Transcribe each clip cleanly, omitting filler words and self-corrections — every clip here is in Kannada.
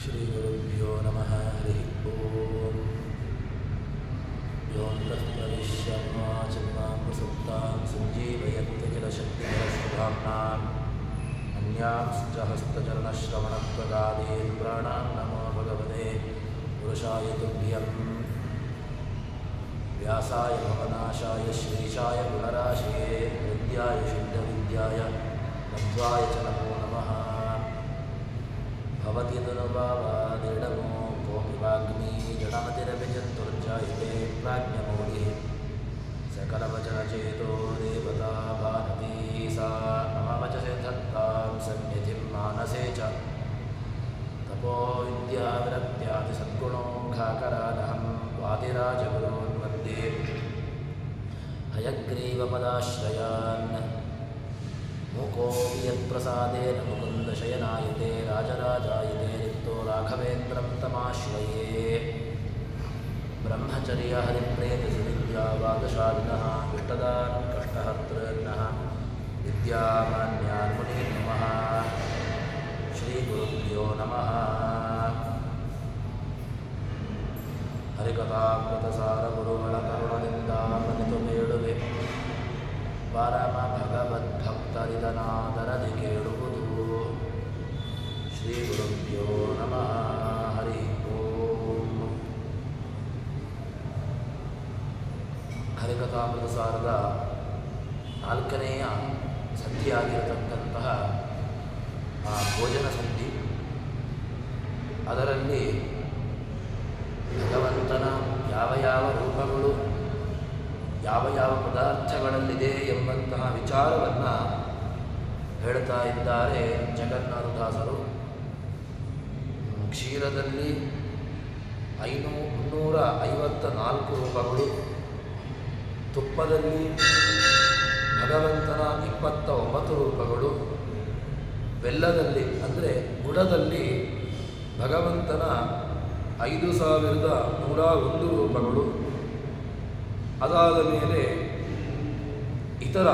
श्रीगुरुभ्यो नमः हरिः ओम् योऽन्तःप्रविश्यमाचमां प्रसुप्तां सञ्जीवयत्यखिलशक्तिधरस्वधाम्नाम् अन्यांश्च हस्तचरणश्रवणत्वगादीन् प्राणां नमो भगवते पुरुषाय तुभ्यम् व्यासाय भवनाशाय श्रीशाय गुणराशये विद्याय शुद्धविद्याय मध्वाय च नमो नमः। भवति तनुभावादिडमो कोऽपि वाग्मी जडमतिरभिजन्तुर्जायते प्राज्ञमौलिः सकलवचनचेतो देवता भारती सा मम वचसे धत्तां सन्निधिं मानसे च तपो विद्याविरक्त्यादिसद्गुणोऽघाकरानहं वादिराजगुरून् वन्दे हयग्रीवपदाश्रयान् मुकोऽपि यत्प्रसादेन मुकुन्दशयनायते राजराजायते रिक्तो राघवेन्द्रं तमाश्रये। ब्रह्मचर्यहरिप्रेतसुविद्यावादशालिनः इष्टदान् कष्टहर्तॄन्नः विद्यामान्यान् मुनीन् नमः। श्रीगुरुभ्यो नमः। हरिकथामृतसारगुरुमलकरुणनिन्दामनितुमेळुवे ಪರಮ ಭಗವದ್ಭಕ್ತರಿದನಾದರದಿ ಕೇಳುವುದು. ಶ್ರೀ ಗುರುಭ್ಯೋ ನಮಃ ಹರಿ ಓಂ. ಹರಿಕಥಾಮೃತಸಾರದ 4ನೆಯ ಸಂಧಿಯಾಗಿರತಕ್ಕಂತಹ ಆ ಭೋಜನ ಸಂಧಿ, ಅದರಲ್ಲಿ ಭಗವಂತನ ಯಾವ ಯಾವ ರೂಪಗಳು ಯಾವ ಯಾವ ಪದಾರ್ಥಗಳಲ್ಲಿದೆ ಎಂಬಂತಹ ವಿಚಾರವನ್ನು ಹೇಳ್ತಾ ಇದ್ದಾರೆ ಜಗನ್ನಾಥದಾಸರು. ಕ್ಷೀರದಲ್ಲಿ 354 ರೂಪಗಳು, ತುಪ್ಪದಲ್ಲಿ ಭಗವಂತನ 29 ರೂಪಗಳು, ಬೆಲ್ಲದಲ್ಲಿ ಅಂದರೆ ಗುಡದಲ್ಲಿ ಭಗವಂತನ 5101 ರೂಪಗಳು, ಅದಾದ ಮೇಲೆ ಇತರ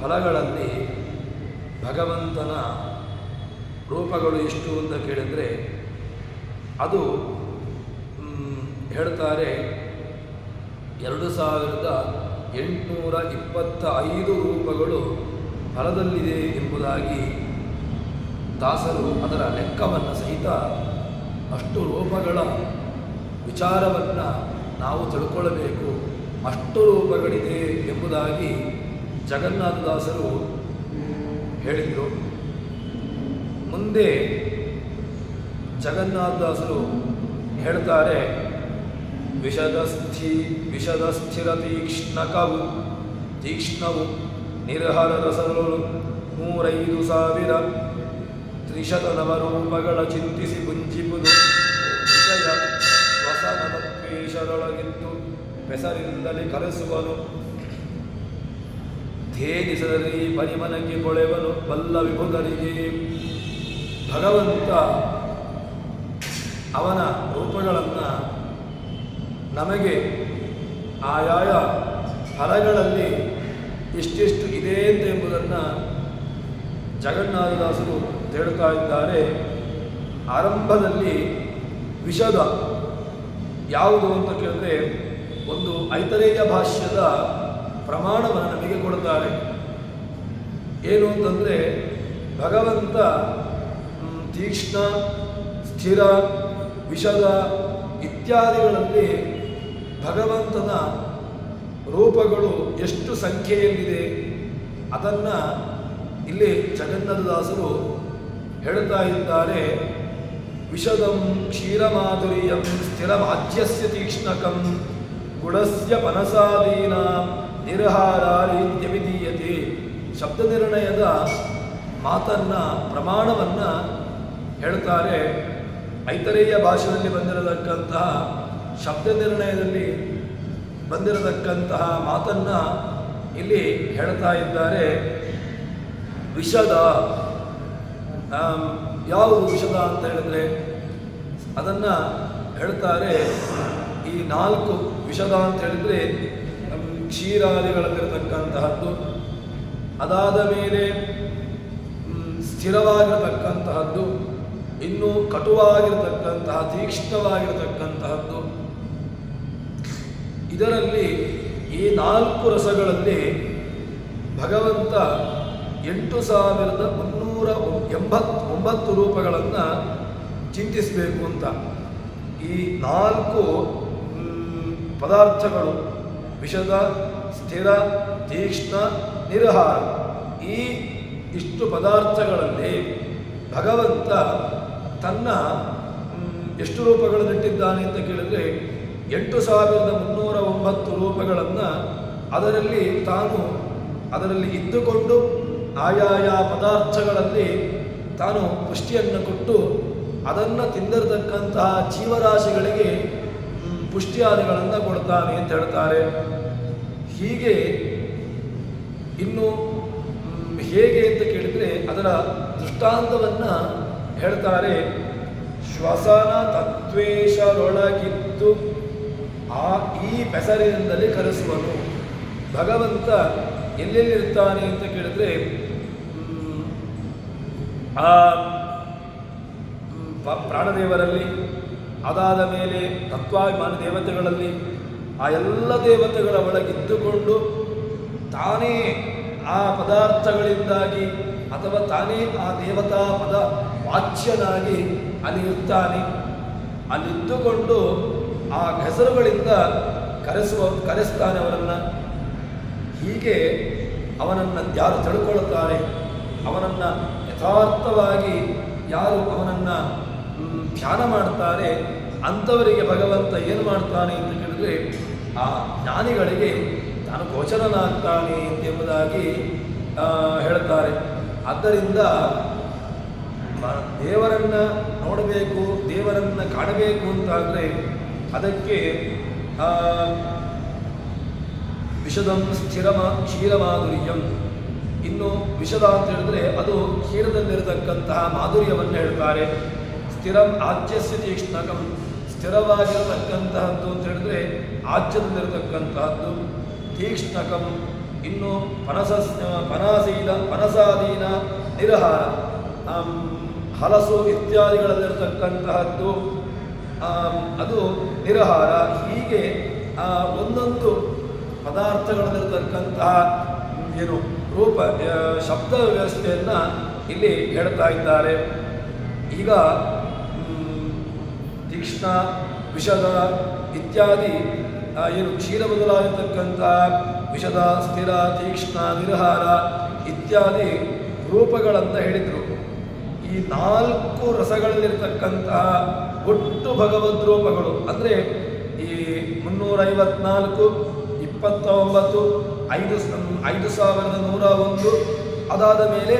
ಫಲಗಳಲ್ಲಿ ಭಗವಂತನ ರೂಪಗಳು ಎಷ್ಟು ಅಂತ ಕೇಳಿದರೆ ಅದು ಹೇಳ್ತಾರೆ 2825 ರೂಪಗಳು ಫಲದಲ್ಲಿದೆ ಎಂಬುದಾಗಿ ದಾಸರು ಅದರ ಲೆಕ್ಕವನ್ನು ಸಹಿತ ಅಷ್ಟು ರೂಪಗಳ ವಿಚಾರವನ್ನು ನಾವು ತಿಳ್ಕೊಳ್ಳಬೇಕು, ಅಷ್ಟು ರೂಪಗಳಿದೆ ಎಂಬುದಾಗಿ ಜಗನ್ನಾಥದಾಸರು ಹೇಳಿದರು. ಮುಂದೆ ಜಗನ್ನಾಥದಾಸರು ಹೇಳ್ತಾರೆ, ವಿಷದಸ್ಥಿರ ತೀಕ್ಷ್ಣವು ನಿರ್ಹರ ರಸಗಳು 105,000 ರೂಪಗಳ ಚಿಂತಿಸಿ ಪುಂಜಿಪುದು ವಿಷಯ ಸ್ವಸನದ ದ್ವೇಷದೊಳಗಿದ್ದು ಬೆಸರಿಂದಲೇ ಕರೆಸುವನು. ಧೇನಿಸದಲ್ಲಿ ಪರಿಮನಕ್ಕೆ ಕೊಳೆವನು ಬಲ್ಲ ವಿಭುತರಿಗೆ. ಭಗವಂತ ಅವನ ರೂಪಗಳನ್ನು ನಮಗೆ ಆಯಾಯ ಫಲಗಳಲ್ಲಿ ಎಷ್ಟೆಷ್ಟು ಇದೆ ಅಂತ ಎಂಬುದನ್ನು ಜಗನ್ನಾಥದಾಸರು ಹೇಳ್ತಾ ಇದ್ದಾರೆ. ಆರಂಭದಲ್ಲಿ ವಿಷದ ಯಾವುದು ಅಂತ ಕೇಳಿದ್ರೆ ಒಂದು ಐತರೇಯ ಭಾಷ್ಯದ ಪ್ರಮಾಣವನ್ನು ನಮಗೆ ಕೊಡ್ತಾರೆ. ಏನು ಅಂತಂದರೆ ಭಗವಂತ ತೀಕ್ಷ್ಣ, ಸ್ಥಿರ, ವಿಷದ ಇತ್ಯಾದಿಗಳಲ್ಲಿ ಭಗವಂತನ ರೂಪಗಳು ಎಷ್ಟು ಸಂಖ್ಯೆಯಲ್ಲಿದೆ ಅದನ್ನು ಇಲ್ಲಿ ಜಗನ್ನಾಥದಾಸರು ಹೇಳ್ತಾ ಇದ್ದಾರೆ. ವಿಷದಂ ಕ್ಷೀರಮಾಧುರ್ಯಂ ಸ್ಥಿರಮಾಜ್ಯಸ್ಯ ತೀಕ್ಷ್ಣಕಂ ಗುಡಸ್ಯ ಪನಸಾದೀನ ನಿರ್ಹಾರಾರೀತ್ಯವಿಧೀಯತೆ. ಶಬ್ದ ನಿರ್ಣಯದ ಮಾತನ್ನು ಪ್ರಮಾಣವನ್ನು ಹೇಳ್ತಾರೆ. ಐತರೇಯ ಭಾಷೆಯಲ್ಲಿ ಬಂದಿರತಕ್ಕಂತಹ ಶಬ್ದ ನಿರ್ಣಯದಲ್ಲಿ ಬಂದಿರತಕ್ಕಂತಹ ಮಾತನ್ನು ಇಲ್ಲಿ ಹೇಳ್ತಾ ಇದ್ದಾರೆ. ವಿಷದ ಯಾವುದು ವಿಷದ ಅಂತ ಹೇಳಿದ್ರೆ ಅದನ್ನು ಹೇಳ್ತಾರೆ. ಈ 4 ವಿಷದ ಅಂತ ಹೇಳಿದರೆ ಕ್ಷೀರಾದಿಗಳಲ್ಲಿರತಕ್ಕಂತಹದ್ದು, ಅದಾದ ಮೇಲೆ ಸ್ಥಿರವಾಗಿರತಕ್ಕಂತಹದ್ದು, ಇನ್ನೂ ಕಟುವಾಗಿರತಕ್ಕಂತಹ ತೀಕ್ಷ್ಣವಾಗಿರತಕ್ಕಂತಹದ್ದು. ಇದರಲ್ಲಿ ಈ 4 ರಸಗಳಲ್ಲಿ ಭಗವಂತ 8389 ರೂಪಗಳನ್ನು ಚಿಂತಿಸಬೇಕು ಅಂತ. ಈ 4 ಪದಾರ್ಥಗಳು ವಿಷದ, ಸ್ಥಿರ, ತೀಕ್ಷ್ಣ, ನಿರಹಾರ, ಇಷ್ಟು ಪದಾರ್ಥಗಳಲ್ಲಿ ಭಗವಂತ ತನ್ನ ಎಷ್ಟು ರೂಪಗಳನ್ನಿಟ್ಟಿದ್ದಾನೆ ಅಂತ ಕೇಳಿದರೆ 8309 ರೂಪಗಳನ್ನು ಅದರಲ್ಲಿ ಇದ್ದುಕೊಂಡು ಆಯಾಯ ಪದಾರ್ಥಗಳಲ್ಲಿ ತಾನು ಪುಷ್ಟಿಯನ್ನು ಕೊಟ್ಟು ಅದನ್ನು ತಿಂದಿರತಕ್ಕಂತಹ ಜೀವರಾಶಿಗಳಿಗೆ ಪುಷ್ಟಿಯಾದಿಗಳನ್ನು ಕೊಡ್ತಾನೆ ಅಂತ ಹೇಳ್ತಾರೆ. ಹೀಗೆ ಇನ್ನು ಹೇಗೆ ಅಂತ ಕೇಳಿದರೆ ಅದರ ದೃಷ್ಟಾಂತವನ್ನು ಹೇಳ್ತಾರೆ. ಶ್ವಸನ ತತ್ವೇಶರೊಳಗಿದ್ದು ಈ ಪೆಸರಿನಿಂದಲೇ ಕರೆಸುವನು. ಭಗವಂತ ಎಲ್ಲೆಲ್ಲಿರ್ತಾನೆ ಅಂತ ಕೇಳಿದ್ರೆ ಆ ಪ್ರಾಣದೇವರಲ್ಲಿ, ಅದಾದ ಮೇಲೆ ತತ್ವಾಭಿಮಾನ ದೇವತೆಗಳಲ್ಲಿ, ಆ ಎಲ್ಲ ದೇವತೆಗಳ ಒಳಗಿದ್ದುಕೊಂಡು ತಾನೇ ಆ ಪದಾರ್ಥಗಳಿಂದಾಗಿ ಅಥವಾ ತಾನೇ ಆ ದೇವತಾ ಪದ ವಾಚ್ಯನಾಗಿ ಅಲ್ಲಿ ಇರ್ತಾನೆ. ಅಲ್ಲಿದ್ದುಕೊಂಡು ಆ ಹೆಸರುಗಳಿಂದ ಕರೆಸ್ತಾನೆ ಅವರನ್ನು. ಹೀಗೆ ಅವನನ್ನು ಯಾರು ತಿಳ್ಕೊಳ್ಳುತ್ತಾರೆ, ಅವನನ್ನು ಯಥಾರ್ಥವಾಗಿ ಯಾರು ಅವನನ್ನು ಧ್ಯಾನ ಮಾಡ್ತಾರೆ ಅಂಥವರಿಗೆ ಭಗವಂತ ಏನು ಮಾಡ್ತಾನೆ ಅಂತ ಕೇಳಿದ್ರೆ ಆ ಜ್ಞಾನಿಗಳಿಗೆ ತಾನು ಗೋಚರನಾಗ್ತಾನೆ ಎಂಬುದಾಗಿ ಹೇಳ್ತಾರೆ. ಆದ್ದರಿಂದ ದೇವರನ್ನು ನೋಡಬೇಕು, ದೇವರನ್ನು ಕಾಣಬೇಕು ಅಂತಾದರೆ ಅದಕ್ಕೆ ವಿಷದಂ ಕ್ಷೀರಮಾಧುರ್ಯಂ. ಇನ್ನು ವಿಷದ ಅಂತ ಹೇಳಿದ್ರೆ ಅದು ಕ್ಷೀರದಲ್ಲಿರತಕ್ಕಂತಹ ಮಾಧುರ್ಯವನ್ನು ಹೇಳ್ತಾರೆ. ಸ್ಥಿರಂ ಆಜ್ಯಸ್ಯ ತೀಕ್ಷ್ಣಕಂ, ಸ್ಥಿರವಾಗಿರತಕ್ಕಂತಹದ್ದು ಅಂತ ಹೇಳಿದ್ರೆ ಆಜ್ಯದಲ್ಲಿರತಕ್ಕಂತಹದ್ದು. ತೀಕ್ಷ್ಣಕಂ ಇನ್ನು ಪನಸಾದೀನ ನಿರಹಾರ, ಹಲಸು ಇತ್ಯಾದಿಗಳಲ್ಲಿರತಕ್ಕಂತಹದ್ದು ಅದು ನಿರಹಾರ. ಹೀಗೆ ಒಂದೊಂದು ಪದಾರ್ಥಗಳಲ್ಲಿರತಕ್ಕಂತಹ ರೂಪ ಶಬ್ದ ವ್ಯವಸ್ಥೆಯನ್ನು ಇಲ್ಲಿ ಹೇಳ್ತಾ ಇದ್ದಾರೆ. ಈಗ ತೀಕ್ಷ್ಣ, ವಿಷದ ಇತ್ಯಾದಿ ಕ್ಷೀರ ಬದಲಾಗಿರ್ತಕ್ಕಂತಹ ವಿಷದ, ಸ್ಥಿರ, ತೀಕ್ಷ್ಣ, ನಿರಹಾರ ಇತ್ಯಾದಿ ರೂಪಗಳನ್ನು ಹೇಳಿದರು. ಈ 4 ರಸಗಳಲ್ಲಿರ್ತಕ್ಕಂತಹ ಒಟ್ಟು ಭಗವದ್ ರೂಪಗಳು ಅಂದರೆ ಈ 354, 29, 5101, ಅದಾದ ಮೇಲೆ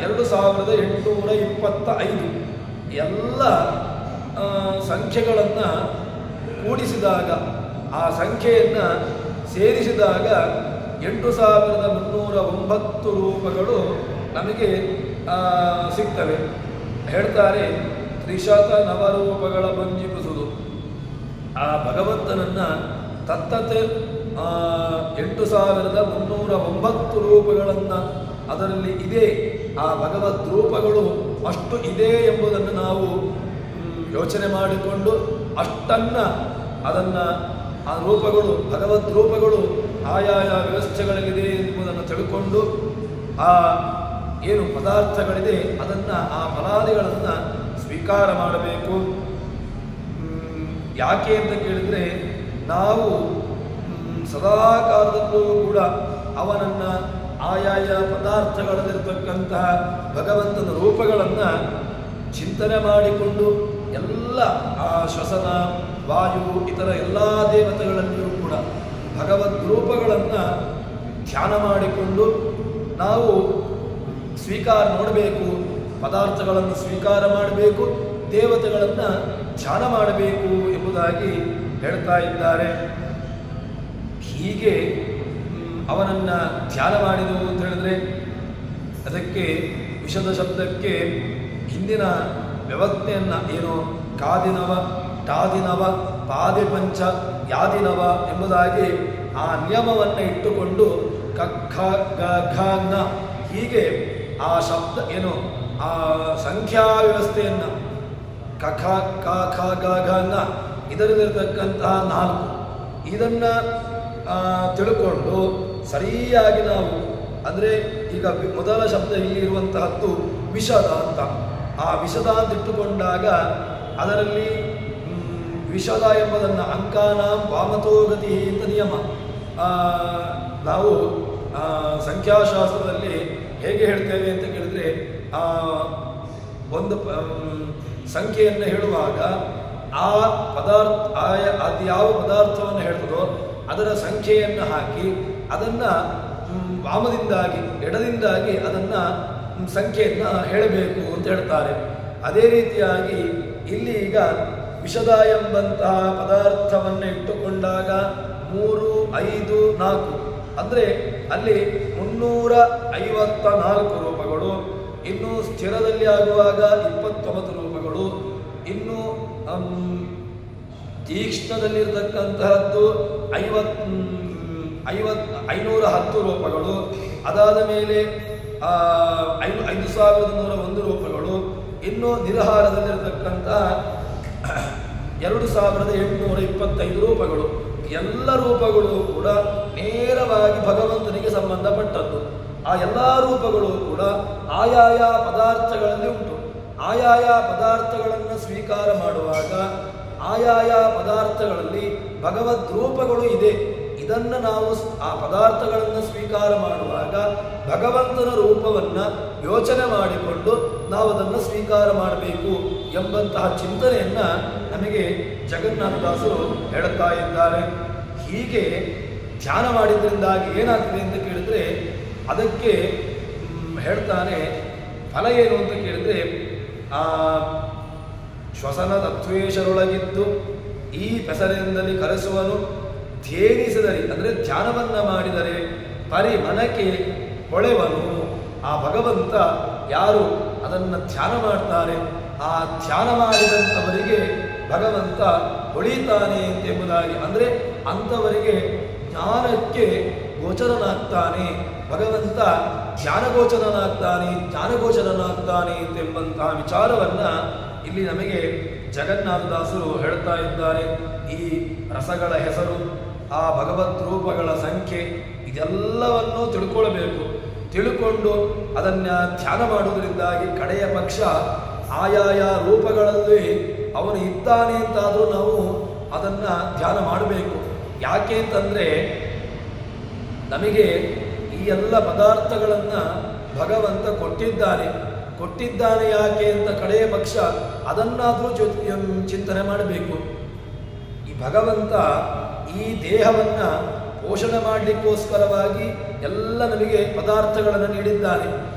2825 ಎಲ್ಲ ಸಂಖ್ಯೆಗಳನ್ನು ಕೂಡಿಸಿದಾಗ, ಆ ಸಂಖ್ಯೆಯನ್ನು ಸೇರಿಸಿದಾಗ 8309 ರೂಪಗಳು ನಮಗೆ ಸಿಗ್ತವೆ. ಹೇಳ್ತಾರೆ, 309 ರೂಪಗಳ ಬಂಜಿಪಿಸುವುದು. ಆ ಭಗವಂತನನ್ನು ತತ್ತತೆ 8309 ರೂಪಗಳನ್ನು ಅದರಲ್ಲಿ ಇದೆ. ಆ ಭಗವದ್ ರೂಪಗಳು ಅಷ್ಟು ಇದೆ ಎಂಬುದನ್ನು ನಾವು ಯೋಚನೆ ಮಾಡಿಕೊಂಡು ಅಷ್ಟನ್ನು ಆ ರೂಪಗಳು, ಭಗವದ್ ರೂಪಗಳು ಆಯಾಯ ವ್ಯವಸ್ಥೆಗಳಲ್ಲಿದೆ ಎಂಬುದನ್ನು ತಿಳ್ಕೊಂಡು ಆ ಏನು ಪದಾರ್ಥಗಳಿದೆ ಅದನ್ನು, ಆ ಫಲಾದಿಗಳನ್ನು ಸ್ವೀಕಾರ ಮಾಡಬೇಕು. ಯಾಕೆ ಅಂತ ಕೇಳಿದರೆ ನಾವು ಸದಾಕಾಲದಲ್ಲೂ ಕೂಡ ಅವನನ್ನು ಆಯಾಯ ಪದಾರ್ಥಗಳಲ್ಲಿರತಕ್ಕಂತಹ ಭಗವಂತನ ರೂಪಗಳನ್ನು ಚಿಂತನೆ ಮಾಡಿಕೊಂಡು ಎಲ್ಲ ಆ ಶ್ವಸನ, ವಾಯು, ಇತರ ಎಲ್ಲ ದೇವತೆಗಳಲ್ಲಿಯೂ ಕೂಡ ಭಗವದ್ ರೂಪಗಳನ್ನು ಧ್ಯಾನ ಮಾಡಿಕೊಂಡು ನಾವು ನೋಡಬೇಕು, ಪದಾರ್ಥಗಳನ್ನು ಸ್ವೀಕಾರ ಮಾಡಬೇಕು, ದೇವತೆಗಳನ್ನು ಧ್ಯಾನ ಮಾಡಬೇಕು ಎಂಬುದಾಗಿ ಹೇಳ್ತಾ ಇದ್ದಾರೆ. ಹೀಗೆ ಅವನನ್ನು ಧ್ಯಾನ ಮಾಡಿದವು ಅಂತ ಹೇಳಿದ್ರೆ ಅದಕ್ಕೆ ವಿಷದ ಶಬ್ದಕ್ಕೆ ಹಿಂದಿನ ವ್ಯವಸ್ಥೆಯನ್ನು ಏನು ಕಾದಿನವ, ಟಾದಿನವ, ಪಾದಿಪಂಚ, ಯಾದಿನವ ಎಂಬುದಾಗಿ ಆ ನಿಯಮವನ್ನು ಇಟ್ಟುಕೊಂಡು ಕ ಖ ಗ ಘ ನ ಹೀಗೆ ಆ ಶಬ್ದ ಏನು ಆ ಸಂಖ್ಯಾ ವ್ಯವಸ್ಥೆಯನ್ನು ಕಖ ಕ ಖ ಗ ಘ ಇದರಲ್ಲಿರ್ತಕ್ಕಂತಹ 4 ಇದನ್ನು ತಿಳ್ಕೊಂಡು ಸರಿಯಾಗಿ ನಾವು ಅಂದರೆ ಈಗ ಮೊದಲ ಶಬ್ದ ಇಲ್ಲಿ ಇರುವಂತಹದ್ದು ವಿಷದ ಅಂತ. ಆ ವಿಷದ ಅಂತ ಇಟ್ಟುಕೊಂಡಾಗ ಅದರಲ್ಲಿ ವಿಷದ ಎಂಬುದನ್ನು ಅಂಕಾನ ವಾಮತೋಗತಿ ಅಂತ ನಿಯಮ. ನಾವು ಸಂಖ್ಯಾಶಾಸ್ತ್ರದಲ್ಲಿ ಹೇಗೆ ಹೇಳ್ತೇವೆ ಅಂತ ಕೇಳಿದ್ರೆ ಒಂದು ಸಂಖ್ಯೆಯನ್ನು ಹೇಳುವಾಗ ಆ ಪದಾರ್ಥ ಅದು ಯಾವ ಪದಾರ್ಥವನ್ನು ಹೇಳ್ತದೋ ಅದರ ಸಂಖ್ಯೆಯನ್ನು ಹಾಕಿ ಅದನ್ನು ವಾಮದಿಂದಾಗಿ ಎಡದಿಂದಾಗಿ ಅದನ್ನು ಸಂಖ್ಯೆಯನ್ನು ಹೇಳಬೇಕು ಅಂತ ಹೇಳ್ತಾರೆ. ಅದೇ ರೀತಿಯಾಗಿ ಇಲ್ಲಿ ಈಗ ವಿಷದ ಎಂಬಂತಹ ಪದಾರ್ಥವನ್ನು ಇಟ್ಟುಕೊಂಡಾಗ 3, 5, 4 ಅಂದರೆ ಅಲ್ಲಿ 354 ರೂಪಗಳು. ಇನ್ನು ಸ್ಥಿರದಲ್ಲಿ ಆಗುವಾಗ 29 ರೂಪಗಳು. ಇನ್ನು ತೀಕ್ಷ್ಣದಲ್ಲಿರ್ತಕ್ಕಂತಹದ್ದು 510 ರೂಪಗಳು. ಅದಾದ ಮೇಲೆ 5101 ರೂಪಗಳು. ಇನ್ನು ನಿರಹಾರದಲ್ಲಿರತಕ್ಕಂತಹ 2825 ರೂಪಗಳು. ಎಲ್ಲ ರೂಪಗಳು ಕೂಡ ನೇರವಾಗಿ ಭಗವಂತನಿಗೆ ಸಂಬಂಧಪಟ್ಟದ್ದು. ಆ ಎಲ್ಲ ರೂಪಗಳು ಕೂಡ ಆಯಾಯ ಪದಾರ್ಥಗಳಲ್ಲಿ ಉಂಟು. ಆಯಾಯ ಪದಾರ್ಥಗಳನ್ನು ಸ್ವೀಕಾರ ಮಾಡುವಾಗ ಆಯಾಯ ಪದಾರ್ಥಗಳಲ್ಲಿ ಭಗವದ್ ರೂಪಗಳು ಇದೆ. ಇದನ್ನು ನಾವು ಆ ಪದಾರ್ಥಗಳನ್ನು ಸ್ವೀಕಾರ ಮಾಡುವಾಗ ಭಗವಂತನ ರೂಪವನ್ನು ಯೋಚನೆ ಮಾಡಿಕೊಂಡು ನಾವು ಅದನ್ನು ಸ್ವೀಕಾರ ಮಾಡಬೇಕು ಎಂಬಂತಹ ಚಿಂತನೆಯನ್ನು ನಮಗೆ ಜಗನ್ನಾಥದಾಸರು ಹೇಳುತ್ತಾ ಇದ್ದಾರೆ. ಹೀಗೆ ಧ್ಯಾನ ಮಾಡಿದ್ರಿಂದಾಗಿ ಏನಾಗ್ತದೆ ಅಂತ ಕೇಳಿದ್ರೆ ಅದಕ್ಕೆ ಹೇಳ್ತಾನೆ ಫಲ ಏನು ಅಂತ ಕೇಳಿದ್ರೆ ಶ್ವಸನ ತತ್ವೇಶರೊಳಗಿದ್ದು ಈ ಪೆಸರಿನಿಂದಲೇ ಕರೆಸುವನು ಧ್ಯೇನಿಸಿದರೆ ಅಂದರೆ ಧ್ಯಾನವನ್ನು ಮಾಡಿದರೆ ಮನಕ್ಕೆ ಹೊಳೆವನು. ಆ ಭಗವಂತ ಯಾರು ಅದನ್ನು ಧ್ಯಾನ ಮಾಡ್ತಾರೆ ಆ ಧ್ಯಾನ ಮಾಡಿದಂಥವರಿಗೆ ಭಗವಂತ ಹೊಳಿತಾನೆ ಎಂಬುದಾಗಿ ಅಂದರೆ ಅಂಥವರಿಗೆ ಜ್ಞಾನಕ್ಕೆ ಗೋಚರನಾಗ್ತಾನೆ. ಭಗವಂತ ಜ್ಞಾನಗೋಚರನಾಗ್ತಾನೆ ಎಂಬಂತಹ ವಿಚಾರವನ್ನು ಇಲ್ಲಿ ನಮಗೆ ಜಗನ್ನಾಥದಾಸರು ಹೇಳ್ತಾ ಇದ್ದಾರೆ. ಈ ರಸಗಳ ಹೆಸರು, ಆ ಭಗವದ್ ರೂಪಗಳ ಸಂಖ್ಯೆ ಇದೆಲ್ಲವನ್ನು ತಿಳ್ಕೊಳ್ಬೇಕು. ತಿಳ್ಕೊಂಡು ಅದನ್ನು ಧ್ಯಾನ ಮಾಡುವುದರಿಂದಾಗಿ ಕಡೆಯ ಪಕ್ಷ ಆಯಾಯ ರೂಪಗಳಲ್ಲಿ ಅವನು ಇದ್ದಾನೆ ಅಂತಾದರೂ ನಾವು ಅದನ್ನು ಧ್ಯಾನ ಮಾಡಬೇಕು. ಯಾಕೆ ಅಂತಂದರೆ ನಮಗೆ ಈ ಎಲ್ಲ ಪದಾರ್ಥಗಳನ್ನು ಭಗವಂತ ಕೊಟ್ಟಿದ್ದಾನೆ ಯಾಕೆ ಅಂತ ಕಡೆಯ ಪಕ್ಷ ಅದನ್ನಾದರೂ ಚಿಂತನೆ ಮಾಡಬೇಕು. ಈ ಭಗವಂತ ಈ ದೇಹವನ್ನು ಪೋಷಣೆ ಮಾಡಲಿಕ್ಕೋಸ್ಕರವಾಗಿ ಎಲ್ಲ ನಮಗೆ ಪದಾರ್ಥಗಳನ್ನು ನೀಡಿದ್ದಾನೆ.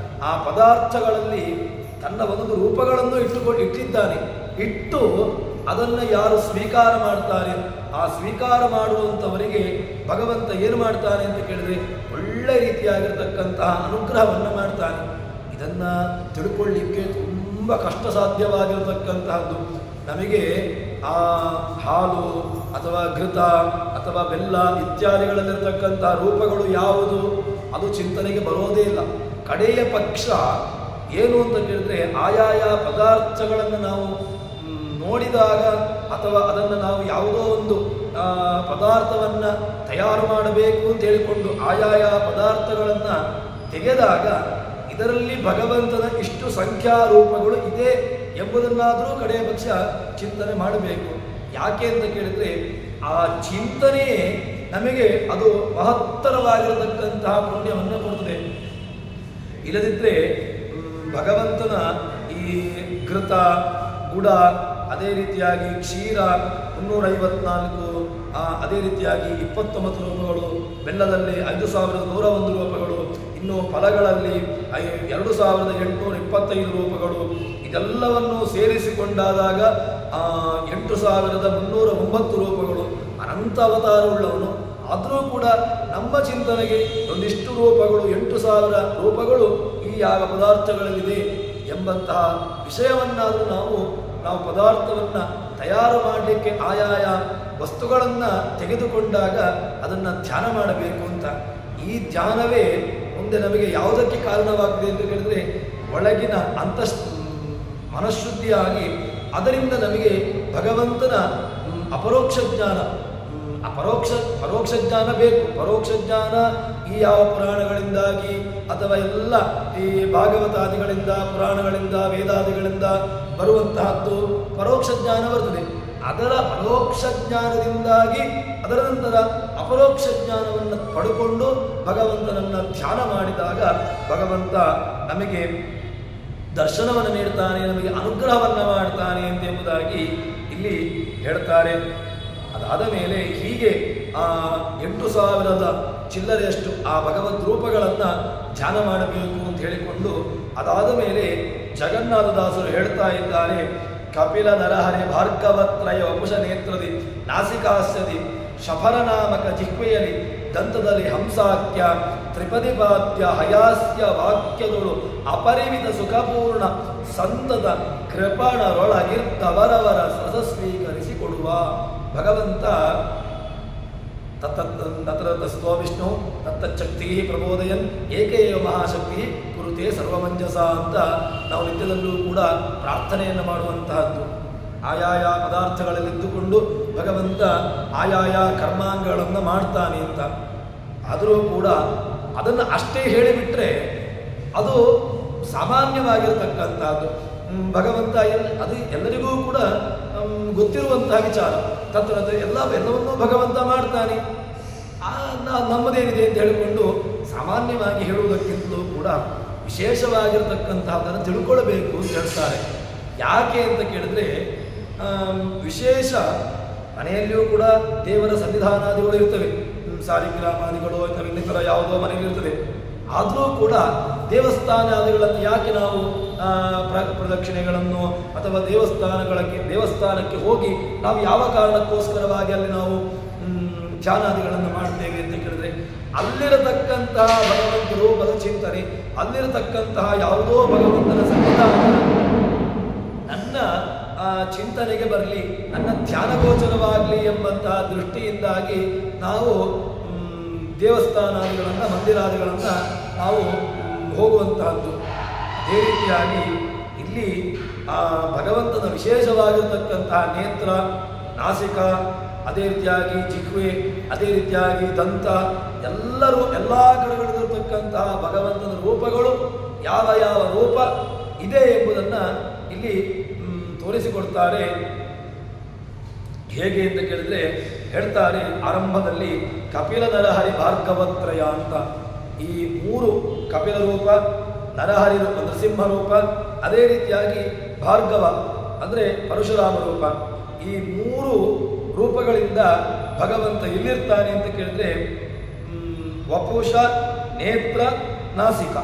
ಆ ಪದಾರ್ಥಗಳಲ್ಲಿ ತನ್ನ ಒಂದು ರೂಪಗಳನ್ನು ಇಟ್ಟಿದ್ದಾನೆ. ಇಟ್ಟು ಅದನ್ನು ಯಾರು ಸ್ವೀಕಾರ ಮಾಡ್ತಾರೆ ಆ ಸ್ವೀಕಾರ ಮಾಡುವಂಥವರಿಗೆ ಭಗವಂತ ಏನು ಮಾಡ್ತಾನೆ ಅಂತ ಕೇಳಿದ್ರೆ ಒಳ್ಳೆ ರೀತಿಯಾಗಿರ್ತಕ್ಕಂತಹ ಅನುಗ್ರಹವನ್ನು ಮಾಡ್ತಾನೆ. ಇದನ್ನು ತಿಳ್ಕೊಳ್ಳಿಕ್ಕೆ ತುಂಬ ಕಷ್ಟ ಸಾಧ್ಯವಾಗಿರತಕ್ಕಂತಹದ್ದು. ನಮಗೆ ಆ ಹಾಲು ಅಥವಾ ಘೃತ ಅಥವಾ ಬೆಲ್ಲ ಇತ್ಯಾದಿಗಳಲ್ಲಿರ್ತಕ್ಕಂತಹ ರೂಪಗಳು ಯಾವುದು ಅದು ಚಿಂತನೆಗೆ ಬರೋದೇ ಇಲ್ಲ. ಕಡೆಯ ಪಕ್ಷ ಏನು ಅಂತ ಕೇಳಿದ್ರೆ ಆಯಾಯ ಪದಾರ್ಥಗಳನ್ನು ನಾವು ನೋಡಿದಾಗ ಅಥವಾ ಅದನ್ನು ನಾವು ಯಾವುದೋ ಒಂದು ಪದಾರ್ಥವನ್ನು ತಯಾರು ಮಾಡಬೇಕು ಅಂತ ಹೇಳಿಕೊಂಡು ಆಯಾಯ ಪದಾರ್ಥಗಳನ್ನು ತೆಗೆದಾಗ ಇದರಲ್ಲಿ ಭಗವಂತನ ಇಷ್ಟು ಸಂಖ್ಯಾ ರೂಪಗಳು ಇದೆ ಎಂಬುದನ್ನಾದರೂ ಕಡೆಯ ಪಕ್ಷ ಚಿಂತನೆ ಮಾಡಬೇಕು. ಯಾಕೆ ಅಂತ ಕೇಳಿದರೆ ಆ ಚಿಂತನೆಯೇ ನಮಗೆ ಅದು ಮಹತ್ತರವಾಗಿರತಕ್ಕಂತಹ ಪುಣ್ಯವನ್ನು ಕೊಡುತ್ತದೆ. ಇಲ್ಲದಿದ್ದರೆ ಭಗವಂತನ ಈ ಘೃತ ಗುಡ ಅದೇ ರೀತಿಯಾಗಿ ಕ್ಷೀರ 354 ಅದೇ ರೀತಿಯಾಗಿ 29 ರೂಪಗಳು, ಬೆಲ್ಲದಲ್ಲಿ 5101 ರೂಪಗಳು, ಇನ್ನು ಫಲಗಳಲ್ಲಿ 2825 ರೂಪಗಳು, ಇದೆಲ್ಲವನ್ನು ಸೇರಿಸಿಕೊಂಡಾದಾಗ 8309 ರೂಪಗಳು. ಅನಂತ ಅವತಾರವುಳ್ಳವನು. ಆದರೂ ಕೂಡ ನಮ್ಮ ಚಿಂತನೆಗೆ ಒಂದಿಷ್ಟು ರೂಪಗಳು 8000 ರೂಪಗಳು ಈ ಯಾವ ಪದಾರ್ಥಗಳಲ್ಲಿದೆ ಎಂಬಂತಹ ವಿಷಯವನ್ನಾದರೂ ನಾವು ಪದಾರ್ಥವನ್ನು ತಯಾರು ಮಾಡಲಿಕ್ಕೆ ಆಯಾಯ ವಸ್ತುಗಳನ್ನು ತೆಗೆದುಕೊಂಡಾಗ ಅದನ್ನು ಧ್ಯಾನ ಮಾಡಬೇಕು ಅಂತ. ಈ ಧ್ಯಾನವೇ ಮುಂದೆ ನಮಗೆ ಯಾವುದಕ್ಕೆ ಕಾರಣವಾಗ್ತದೆ ಅಂತ ಹೇಳಿದ್ರೆ ಒಳಗಿನ ಮನಃಶುದ್ಧಿಯಾಗಿ ಅದರಿಂದ ನಮಗೆ ಭಗವಂತನ ಅಪರೋಕ್ಷ ಜ್ಞಾನ, ಪರೋಕ್ಷ ಜ್ಞಾನ ಬೇಕು. ಪರೋಕ್ಷ ಜ್ಞಾನ ಈ ಯಾವ ಪುರಾಣಗಳಿಂದಾಗಿ ಅಥವಾ ಎಲ್ಲ ಈ ಭಾಗವತಾದಿಗಳಿಂದ, ಪುರಾಣಗಳಿಂದ, ವೇದಾದಿಗಳಿಂದ ಬರುವಂತಹದ್ದು ಪರೋಕ್ಷ ಜ್ಞಾನ ಬರ್ತದೆ. ಅದರ ಪರೋಕ್ಷ ಜ್ಞಾನದಿಂದಾಗಿ ಅದರ ನಂತರ ಅಪರೋಕ್ಷ ಜ್ಞಾನವನ್ನು ಪಡ್ಕೊಂಡು ಭಗವಂತನನ್ನು ಧ್ಯಾನ ಮಾಡಿದಾಗ ಭಗವಂತ ನಮಗೆ ದರ್ಶನವನ್ನು ನೀಡ್ತಾನೆ, ನಮಗೆ ಅನುಗ್ರಹವನ್ನು ಮಾಡ್ತಾನೆ ಎಂಬುದಾಗಿ ಇಲ್ಲಿ ಹೇಳ್ತಾರೆ. ಅದಾದ ಮೇಲೆ ಹೀಗೆ 8,000 ಚಿಲ್ಲರೆಯಷ್ಟು ಆ ಭಗವದ್ ರೂಪಗಳನ್ನು ಧ್ಯಾನ ಮಾಡಬೇಕು ಅಂತ ಹೇಳಿಕೊಂಡು ಅದಾದ ಮೇಲೆ ಜಗನ್ನಾಥದಾಸರು ಹೇಳ್ತಾ ಇದ್ದಾರೆ, ಕಪಿಲ ನರಹರಿ ಭಾರ್ಗವತ್ರಯ ವಪುಷ ನೇತ್ರದಿ ನಾಸಿಕಾಸ್ಯದಿ ಶಫರನಾಮಕ ಜಿಹ್ವೆಯಲಿ ದಂತದಲ್ಲಿ ಹಂಸಾಖ್ಯ ತ್ರಿಪದಿಪಾದ್ಯ ಹಯಾಸ್ಯ ವಾಕ್ಯದೊಳು ಅಪರಿಮಿತ ಸುಖಪೂರ್ಣ ಸಂತತ ಕೃಪಣರೊಳಗಿರ್ತವರವರ ಸದ ಸ್ವೀಕರಿಸಿಕೊಡುವ ಭಗವಂತ. ತತ್ತಸ್ತೋ ವಿಷ್ಣು ತತ್ತಚ್ಛಕ್ತಿ ಪ್ರಬೋದಯನ್ ಏಕೇವ ಮಹಾಶಕ್ತಿ ಕುರುತೆ ಸರ್ವಮಂಜಸ ಅಂತ ನಾವು ನಿತ್ಯದಲ್ಲೂ ಕೂಡ ಪ್ರಾರ್ಥನೆಯನ್ನು ಮಾಡುವಂತಹದ್ದು. ಆಯಾಯ ಪದಾರ್ಥಗಳಲ್ಲಿದ್ದುಕೊಂಡು ಭಗವಂತ ಆಯಾಯ ಕರ್ಮಾಂಗಗಳನ್ನು ಮಾಡ್ತಾನೆ ಅಂತ. ಆದರೂ ಕೂಡ ಅದನ್ನು ಅಷ್ಟೇ ಹೇಳಿಬಿಟ್ರೆ ಅದು ಸಾಮಾನ್ಯವಾಗಿರತಕ್ಕಂಥದ್ದು. ಭಗವಂತ ಅದು ಎಲ್ಲರಿಗೂ ಕೂಡ ಗೊತ್ತಿರುವಂತಹ ವಿಚಾರ. ಎಲ್ಲವನ್ನೂ ಭಗವಂತ ಮಾಡ್ತಾನೆ, ನಮ್ಮದೇನಿದೆ ಅಂತ ಹೇಳಿಕೊಂಡು ಸಾಮಾನ್ಯವಾಗಿ ಹೇಳುವುದಕ್ಕಿಂತಲೂ ಕೂಡ ವಿಶೇಷವಾಗಿರತಕ್ಕಂಥದ್ದನ್ನು ತಿಳ್ಕೊಳ್ಬೇಕು ಅಂತ ಹೇಳ್ತಾರೆ. ಯಾಕೆ ಅಂತ ಕೇಳಿದ್ರೆ ವಿಶೇಷ ಮನೆಯಲ್ಲಿಯೂ ಕೂಡ ದೇವರ ಸನ್ನಿಧಾನಾದಿಗಳು ಇರ್ತವೆ, ಸಾಲಿಗ್ರಾಮಾದಿಗಳು ಅಥವಾ ಇನ್ನಿತರ ಯಾವುದೋ ಮನೆಯಲ್ಲಿರ್ತದೆ. ಆದರೂ ಕೂಡ ದೇವಸ್ಥಾನಾದಿಗಳನ್ನು ಯಾಕೆ ನಾವು ಪ್ರದಕ್ಷಿಣೆಗಳನ್ನು ಅಥವಾ ದೇವಸ್ಥಾನಕ್ಕೆ ಹೋಗಿ ನಾವು ಯಾವ ಕಾರಣಕ್ಕೋಸ್ಕರವಾಗಿ ಅಲ್ಲಿ ನಾವು ಧ್ಯಾನಾದಿಗಳನ್ನು ಮಾಡ್ತೇವೆ ಅಂತ ಕೇಳಿದ್ರೆ ಅಲ್ಲಿರತಕ್ಕಂತಹ ಭಗವಂತ ರೂಪದ ಚಿಂತನೆ, ಅಲ್ಲಿರತಕ್ಕಂತಹ ಯಾವುದೋ ಭಗವಂತನ ಸನ್ನಿಧಾನ ನನ್ನ ಚಿಂತನೆಗೆ ಬರಲಿ, ನನ್ನ ಧ್ಯಾನಗೋಚರವಾಗಲಿ ಎಂಬಂತಹ ದೃಷ್ಟಿಯಿಂದಾಗಿ ನಾವು ದೇವಸ್ಥಾನಾದಿಗಳನ್ನು ಮಂದಿರಾದಿಗಳನ್ನು ನಾವು ಹೋಗುವಂತಹದ್ದು. ಅದೇ ರೀತಿಯಾಗಿ ಇಲ್ಲಿ ಭಗವಂತನ ವಿಶೇಷವಾಗಿರತಕ್ಕಂತಹ ನೇತ್ರ, ನಾಸಿಕ, ಅದೇ ರೀತಿಯಾಗಿ ಜಿಹ್ವೆ, ಅದೇ ರೀತಿಯಾಗಿ ದಂತ, ಎಲ್ಲ ಕಡೆಗಳಿರತಕ್ಕಂತಹ ಭಗವಂತನ ರೂಪಗಳು ಯಾವ ಯಾವ ರೂಪ ಇದೆ ಎಂಬುದನ್ನು ಇಲ್ಲಿ ತೋರಿಸಿಕೊಡ್ತಾರೆ. ಹೇಗೆ ಅಂತ ಕೇಳಿದ್ರೆ ಹೇಳ್ತಾರೆ ಆರಂಭದಲ್ಲಿ ಕಪಿಲ ನರಹರಿ ಭಾರ್ಗವತ್ರಯ ಅಂತ. ಈ 3 ಕಪಿಲ ರೂಪ, ನರಹರಿ ರೂಪ ನರಸಿಂಹ ರೂಪ, ಅದೇ ರೀತಿಯಾಗಿ ಭಾರ್ಗವ ಅಂದರೆ ಪರಶುರಾಮ ರೂಪ, ಈ 3 ರೂಪಗಳಿಂದ ಭಗವಂತ ಎಲ್ಲಿರ್ತಾನೆ ಅಂತ ಕೇಳಿದ್ರೆ ವಪುಷ, ನೇತ್ರ, ನಾಸಿಕ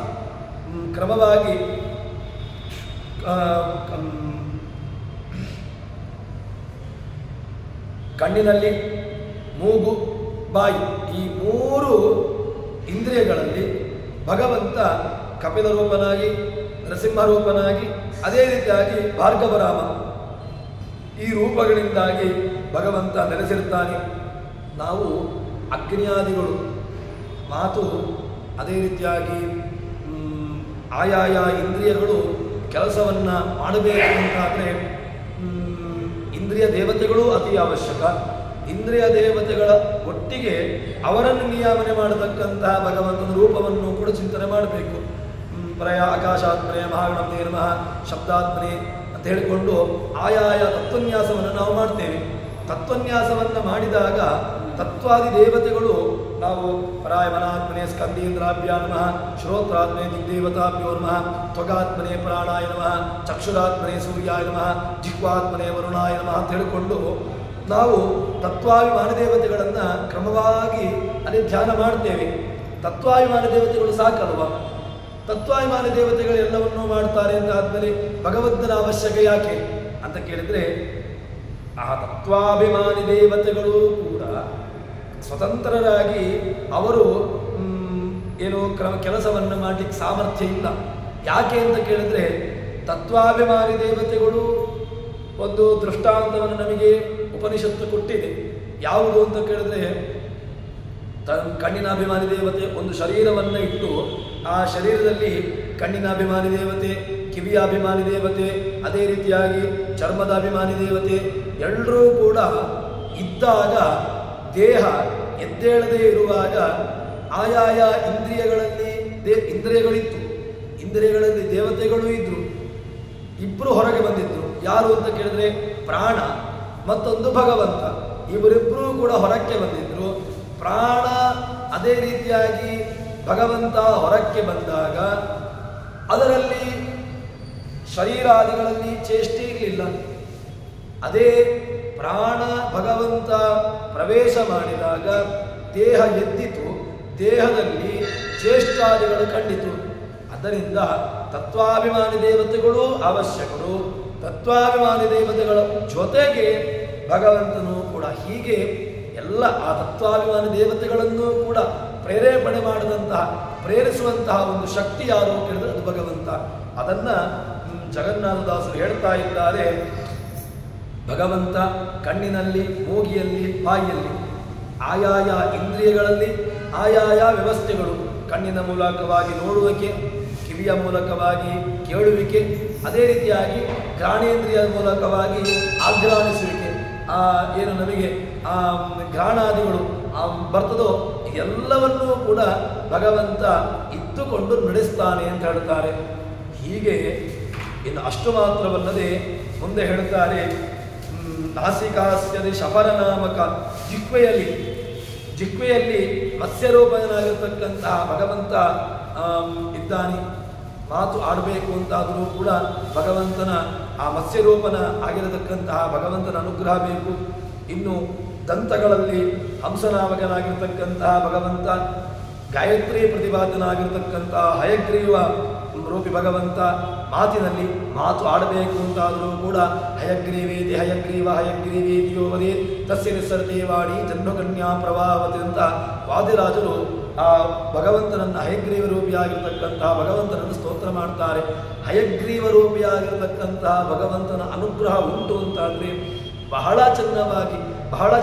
ಕ್ರಮವಾಗಿ ಕಣ್ಣಿನಲ್ಲಿ, ಮೂಗು, ಬಾಯಿ, ಈ 3 ಇಂದ್ರಿಯಗಳಲ್ಲಿ ಭಗವಂತ ಕಪಿಲ ರೂಪನಾಗಿ, ನರಸಿಂಹ ರೂಪನಾಗಿ, ಅದೇ ರೀತಿಯಾಗಿ ಭಾರ್ಗವರಾಮ ಈ ರೂಪಗಳಿಂದಾಗಿ ಭಗವಂತ ನೆಲೆಸಿರ್ತಾನೆ. ನಾವು ಅಗ್ನಿಯಾದಿಗಳು ಮಾತು, ಅದೇ ರೀತಿಯಾಗಿ ಆಯಾಯ ಇಂದ್ರಿಯಗಳು ಕೆಲಸವನ್ನು ಮಾಡಬೇಕು ಅಂತಾದರೆ ಇಂದ್ರಿಯ ದೇವತೆಗಳು ಅತಿ ಅವಶ್ಯಕ. ಇಂದ್ರಿಯ ದೇವತೆಗಳ ಒಟ್ಟಿಗೆ ಅವರನ್ನು ನಿಯಾಮನೆ ಮಾಡತಕ್ಕಂತಹ ಭಗವಂತನ ರೂಪವನ್ನು ಕೂಡ ಚಿಂತನೆ ಮಾಡಬೇಕು. ಪ್ರಯ ಆಕಾಶಾತ್ಮನೆ ಮಹಾಗಣಪತಿ ನಮಃ ಶಬ್ದಾತ್ಮನೆ ಅಂತ ಹೇಳಿಕೊಂಡು ಆಯಾಯ ತತ್ವನ್ಯಾಸವನ್ನು ನಾವು ಮಾಡ್ತೇವೆ. ತತ್ವನ್ಯಾಸವನ್ನು ಮಾಡಿದಾಗ ತತ್ವಾದಿ ದೇವತೆಗಳು ನಾವು ಪರಾಯಮನಾತ್ಮನೆ ಸ್ಕಂದೀಂದ್ರಾಭ್ಯ ನಮಃ, ಶ್ರೋತ್ರಾತ್ಮನೆ ದಿಗ್ದೇವತಾಭ್ಯೋ ನಮಃ, ತ್ವಗಾತ್ಮನೆ ಪ್ರಾಣಾಯ ನಮಃ, ಚಕ್ಷುರಾತ್ಮನೆ ಸೂರ್ಯಾಯ ನಮಃ, ಜಿಹ್ವಾತ್ಮನೆ ವರುಣಾಯ ನಮಃ ಅಂತ ಹೇಳಿಕೊಂಡು ನಾವು ತತ್ವಾಭಿಮಾನ ದೇವತೆಗಳನ್ನು ಕ್ರಮವಾಗಿ ಅಲ್ಲಿ ಧ್ಯಾನ ಮಾಡ್ತೇವೆ. ತತ್ವಾಭಿಮಾನ ದೇವತೆಗಳು ಸಾಕಲ್ವ? ತತ್ವಾಭಿಮಾನ ದೇವತೆಗಳು ಎಲ್ಲವನ್ನೂ ಮಾಡ್ತಾರೆ ಅಂತ ಆದಮೇಲೆ ಭಗವಂತನ ಅವಶ್ಯಕ ಯಾಕೆ ಅಂತ ಕೇಳಿದರೆ ಆ ತತ್ವಾಭಿಮಾನಿ ದೇವತೆಗಳು ಕೂಡ ಸ್ವತಂತ್ರರಾಗಿ ಅವರು ಏನು ಕೆಲಸವನ್ನು ಮಾಡಲಿಕ್ಕೆ ಸಾಮರ್ಥ್ಯ ಇಲ್ಲ. ಯಾಕೆ ಅಂತ ಕೇಳಿದ್ರೆ ತತ್ವಾಭಿಮಾನಿ ದೇವತೆಗಳು ಒಂದು ದೃಷ್ಟಾಂತವನ್ನು ನಮಗೆ ಉಪನಿಷತ್ತು ಕೊಟ್ಟಿದೆ. ಯಾವುದು ಅಂತ ಕೇಳಿದ್ರೆ ಕಣ್ಣಿನ ಅಭಿಮಾನಿ ದೇವತೆ ಒಂದು ಶರೀರವನ್ನು ಇಟ್ಟು ಆ ಶರೀರದಲ್ಲಿ ಕಣ್ಣಿನ ಅಭಿಮಾನಿ ದೇವತೆ, ಕಿವಿಯ ಅಭಿಮಾನಿ ದೇವತೆ, ಅದೇ ರೀತಿಯಾಗಿ ಚರ್ಮದ ಅಭಿಮಾನಿ ದೇವತೆ ಎಲ್ಲರೂ ಕೂಡ ಇದ್ದಾಗ, ದೇಹ ಎದ್ದೇಳದೇ ಇರುವಾಗ ಆಯಾಯ ಇಂದ್ರಿಯಗಳಲ್ಲಿ ಇಂದ್ರಿಯಗಳಿತ್ತು, ಇಂದ್ರಿಯಗಳಲ್ಲಿ ದೇವತೆಗಳು ಇದ್ರು. ಇಬ್ಬರು ಹೊರಗೆ ಬಂದಿದ್ರು. ಯಾರು ಅಂತ ಕೇಳಿದ್ರೆ ಪ್ರಾಣ ಮತ್ತೊಂದು ಭಗವಂತ. ಇವರಿಬ್ಬರೂ ಕೂಡ ಹೊರಕ್ಕೆ ಬಂದಿದ್ರು. ಪ್ರಾಣ ಅದೇ ರೀತಿಯಾಗಿ ಭಗವಂತ ಹೊರಕ್ಕೆ ಬಂದಾಗ ಅದರಲ್ಲಿ ಶರೀರಾದಿಗಳಲ್ಲಿ ಚೇಷ್ಟೆ ಇರಲಿಲ್ಲ. ಅದೇ ಪ್ರಾಣ ಭಗವಂತ ಪ್ರವೇಶ ಮಾಡಿದಾಗ ದೇಹ ಎದ್ದಿತು, ದೇಹದಲ್ಲಿ ಚೇಷ್ಟಾದಿಗಳು ಕಂಡಿತು. ಆದ್ದರಿಂದ ತತ್ವಾಭಿಮಾನಿ ದೇವತೆಗಳು ಅವಶ್ಯಕರು. ತತ್ವಾಭಿಮಾನಿ ದೇವತೆಗಳ ಜೊತೆಗೆ ಭಗವಂತನು ಕೂಡ. ಹೀಗೆ ಎಲ್ಲ ಆ ತತ್ವಾಭಿಮಾನಿ ದೇವತೆಗಳನ್ನು ಕೂಡ ಪ್ರೇರೇಪಣೆ ಮಾಡಿದಂತಹ, ಪ್ರೇರಿಸುವಂತಹ ಒಂದು ಶಕ್ತಿ ಯಾರು ಕೇಳಿದ್ರೆ ಅದು ಭಗವಂತ. ಅದನ್ನ ಜಗನ್ನಾಥದಾಸರು ಹೇಳ್ತಾ ಇದ್ದಾರೆ. ಭಗವಂತ ಕಣ್ಣಿನಲ್ಲಿ, ಮೂಗಿಯಲ್ಲಿ, ಬಾಯಿಯಲ್ಲಿ, ಆಯಾಯ ಇಂದ್ರಿಯಗಳಲ್ಲಿ ಆಯಾಯ ವ್ಯವಸ್ಥೆಗಳು, ಕಣ್ಣಿನ ಮೂಲಕವಾಗಿ ನೋಡುವಿಕೆ, ಕಿವಿಯ ಮೂಲಕವಾಗಿ ಕೇಳುವಿಕೆ, ಅದೇ ರೀತಿಯಾಗಿ ಘ್ರಾಣೇಂದ್ರಿಯ ಮೂಲಕವಾಗಿ ಆಘ್ರಾಣಿಸುವಿಕೆ, ಏನು ನಮಗೆ ಘ್ರಾಣಾದಿಗಳು ಬರ್ತದೋ ಎಲ್ಲವನ್ನೂ ಕೂಡ ಭಗವಂತ ಇದ್ದುಕೊಂಡು ನಡೆಸ್ತಾನೆ ಅಂತ ಹೇಳ್ತಾರೆ. ಹೀಗೆ ಇನ್ನು ಅಷ್ಟು ಮಾತ್ರವಲ್ಲದೆ ಮುಂದೆ ಹೇಳ್ತಾರೆ, ನಾಸಿಕಾಸ್ಯದಿ ಶಫರನಾಮಕ, ಜಿಹ್ವೆಯಲ್ಲಿ ಮತ್ಸ್ಯರೂಪನಾಗಿರ್ತಕ್ಕಂತಹ ಭಗವಂತ ಇದ್ದಾನೆ. ಮಾತು ಆಡಬೇಕು ಅಂತಾದರೂ ಕೂಡ ಭಗವಂತನ ಆ ಮತ್ಸ್ಯರೂಪನ ಆಗಿರತಕ್ಕಂತಹ ಭಗವಂತನ ಅನುಗ್ರಹ ಬೇಕು. ಇನ್ನು ದಂತಗಳಲ್ಲಿ ಹಂಸನಾಮಕನಾಗಿರ್ತಕ್ಕಂತಹ ಭಗವಂತ, ಗಾಯತ್ರಿ ಪ್ರತಿಪಾದನಾಗಿರ್ತಕ್ಕಂತಹ ಹಯಗ್ರೀವ ರೂಪಿ ಭಗವಂತ, ಮಾತಿನಲ್ಲಿ ಮಾತು ಆಡಬೇಕು ಅಂತಾದರೂ ಕೂಡ ಹಯಗ್ರೀವೇತಿ ಹಯಗ್ರೀವೇತಿಯೋ ವದೇ ತಸ್ಯ ನಿಸ್ಸರ್ತೇವಾಡಿ ಜನ್ಮಕನ್ಯಾ ಪ್ರವಾಹವತಿ ಅಂತ ವಾದಿರಾಜರು ಆ ಭಗವಂತನನ್ನು ಹಯಗ್ರೀವ ರೂಪಿಯಾಗಿರ್ತಕ್ಕಂತಹ ಭಗವಂತನನ್ನು ಸ್ತೋತ್ರ ಮಾಡ್ತಾರೆ. ಹಯಗ್ರೀವ ರೂಪಿಯಾಗಿರ್ತಕ್ಕಂತಹ ಭಗವಂತನ ಅನುಗ್ರಹ ಉಂಟು ಅಂತಾದರೆ ಬಹಳ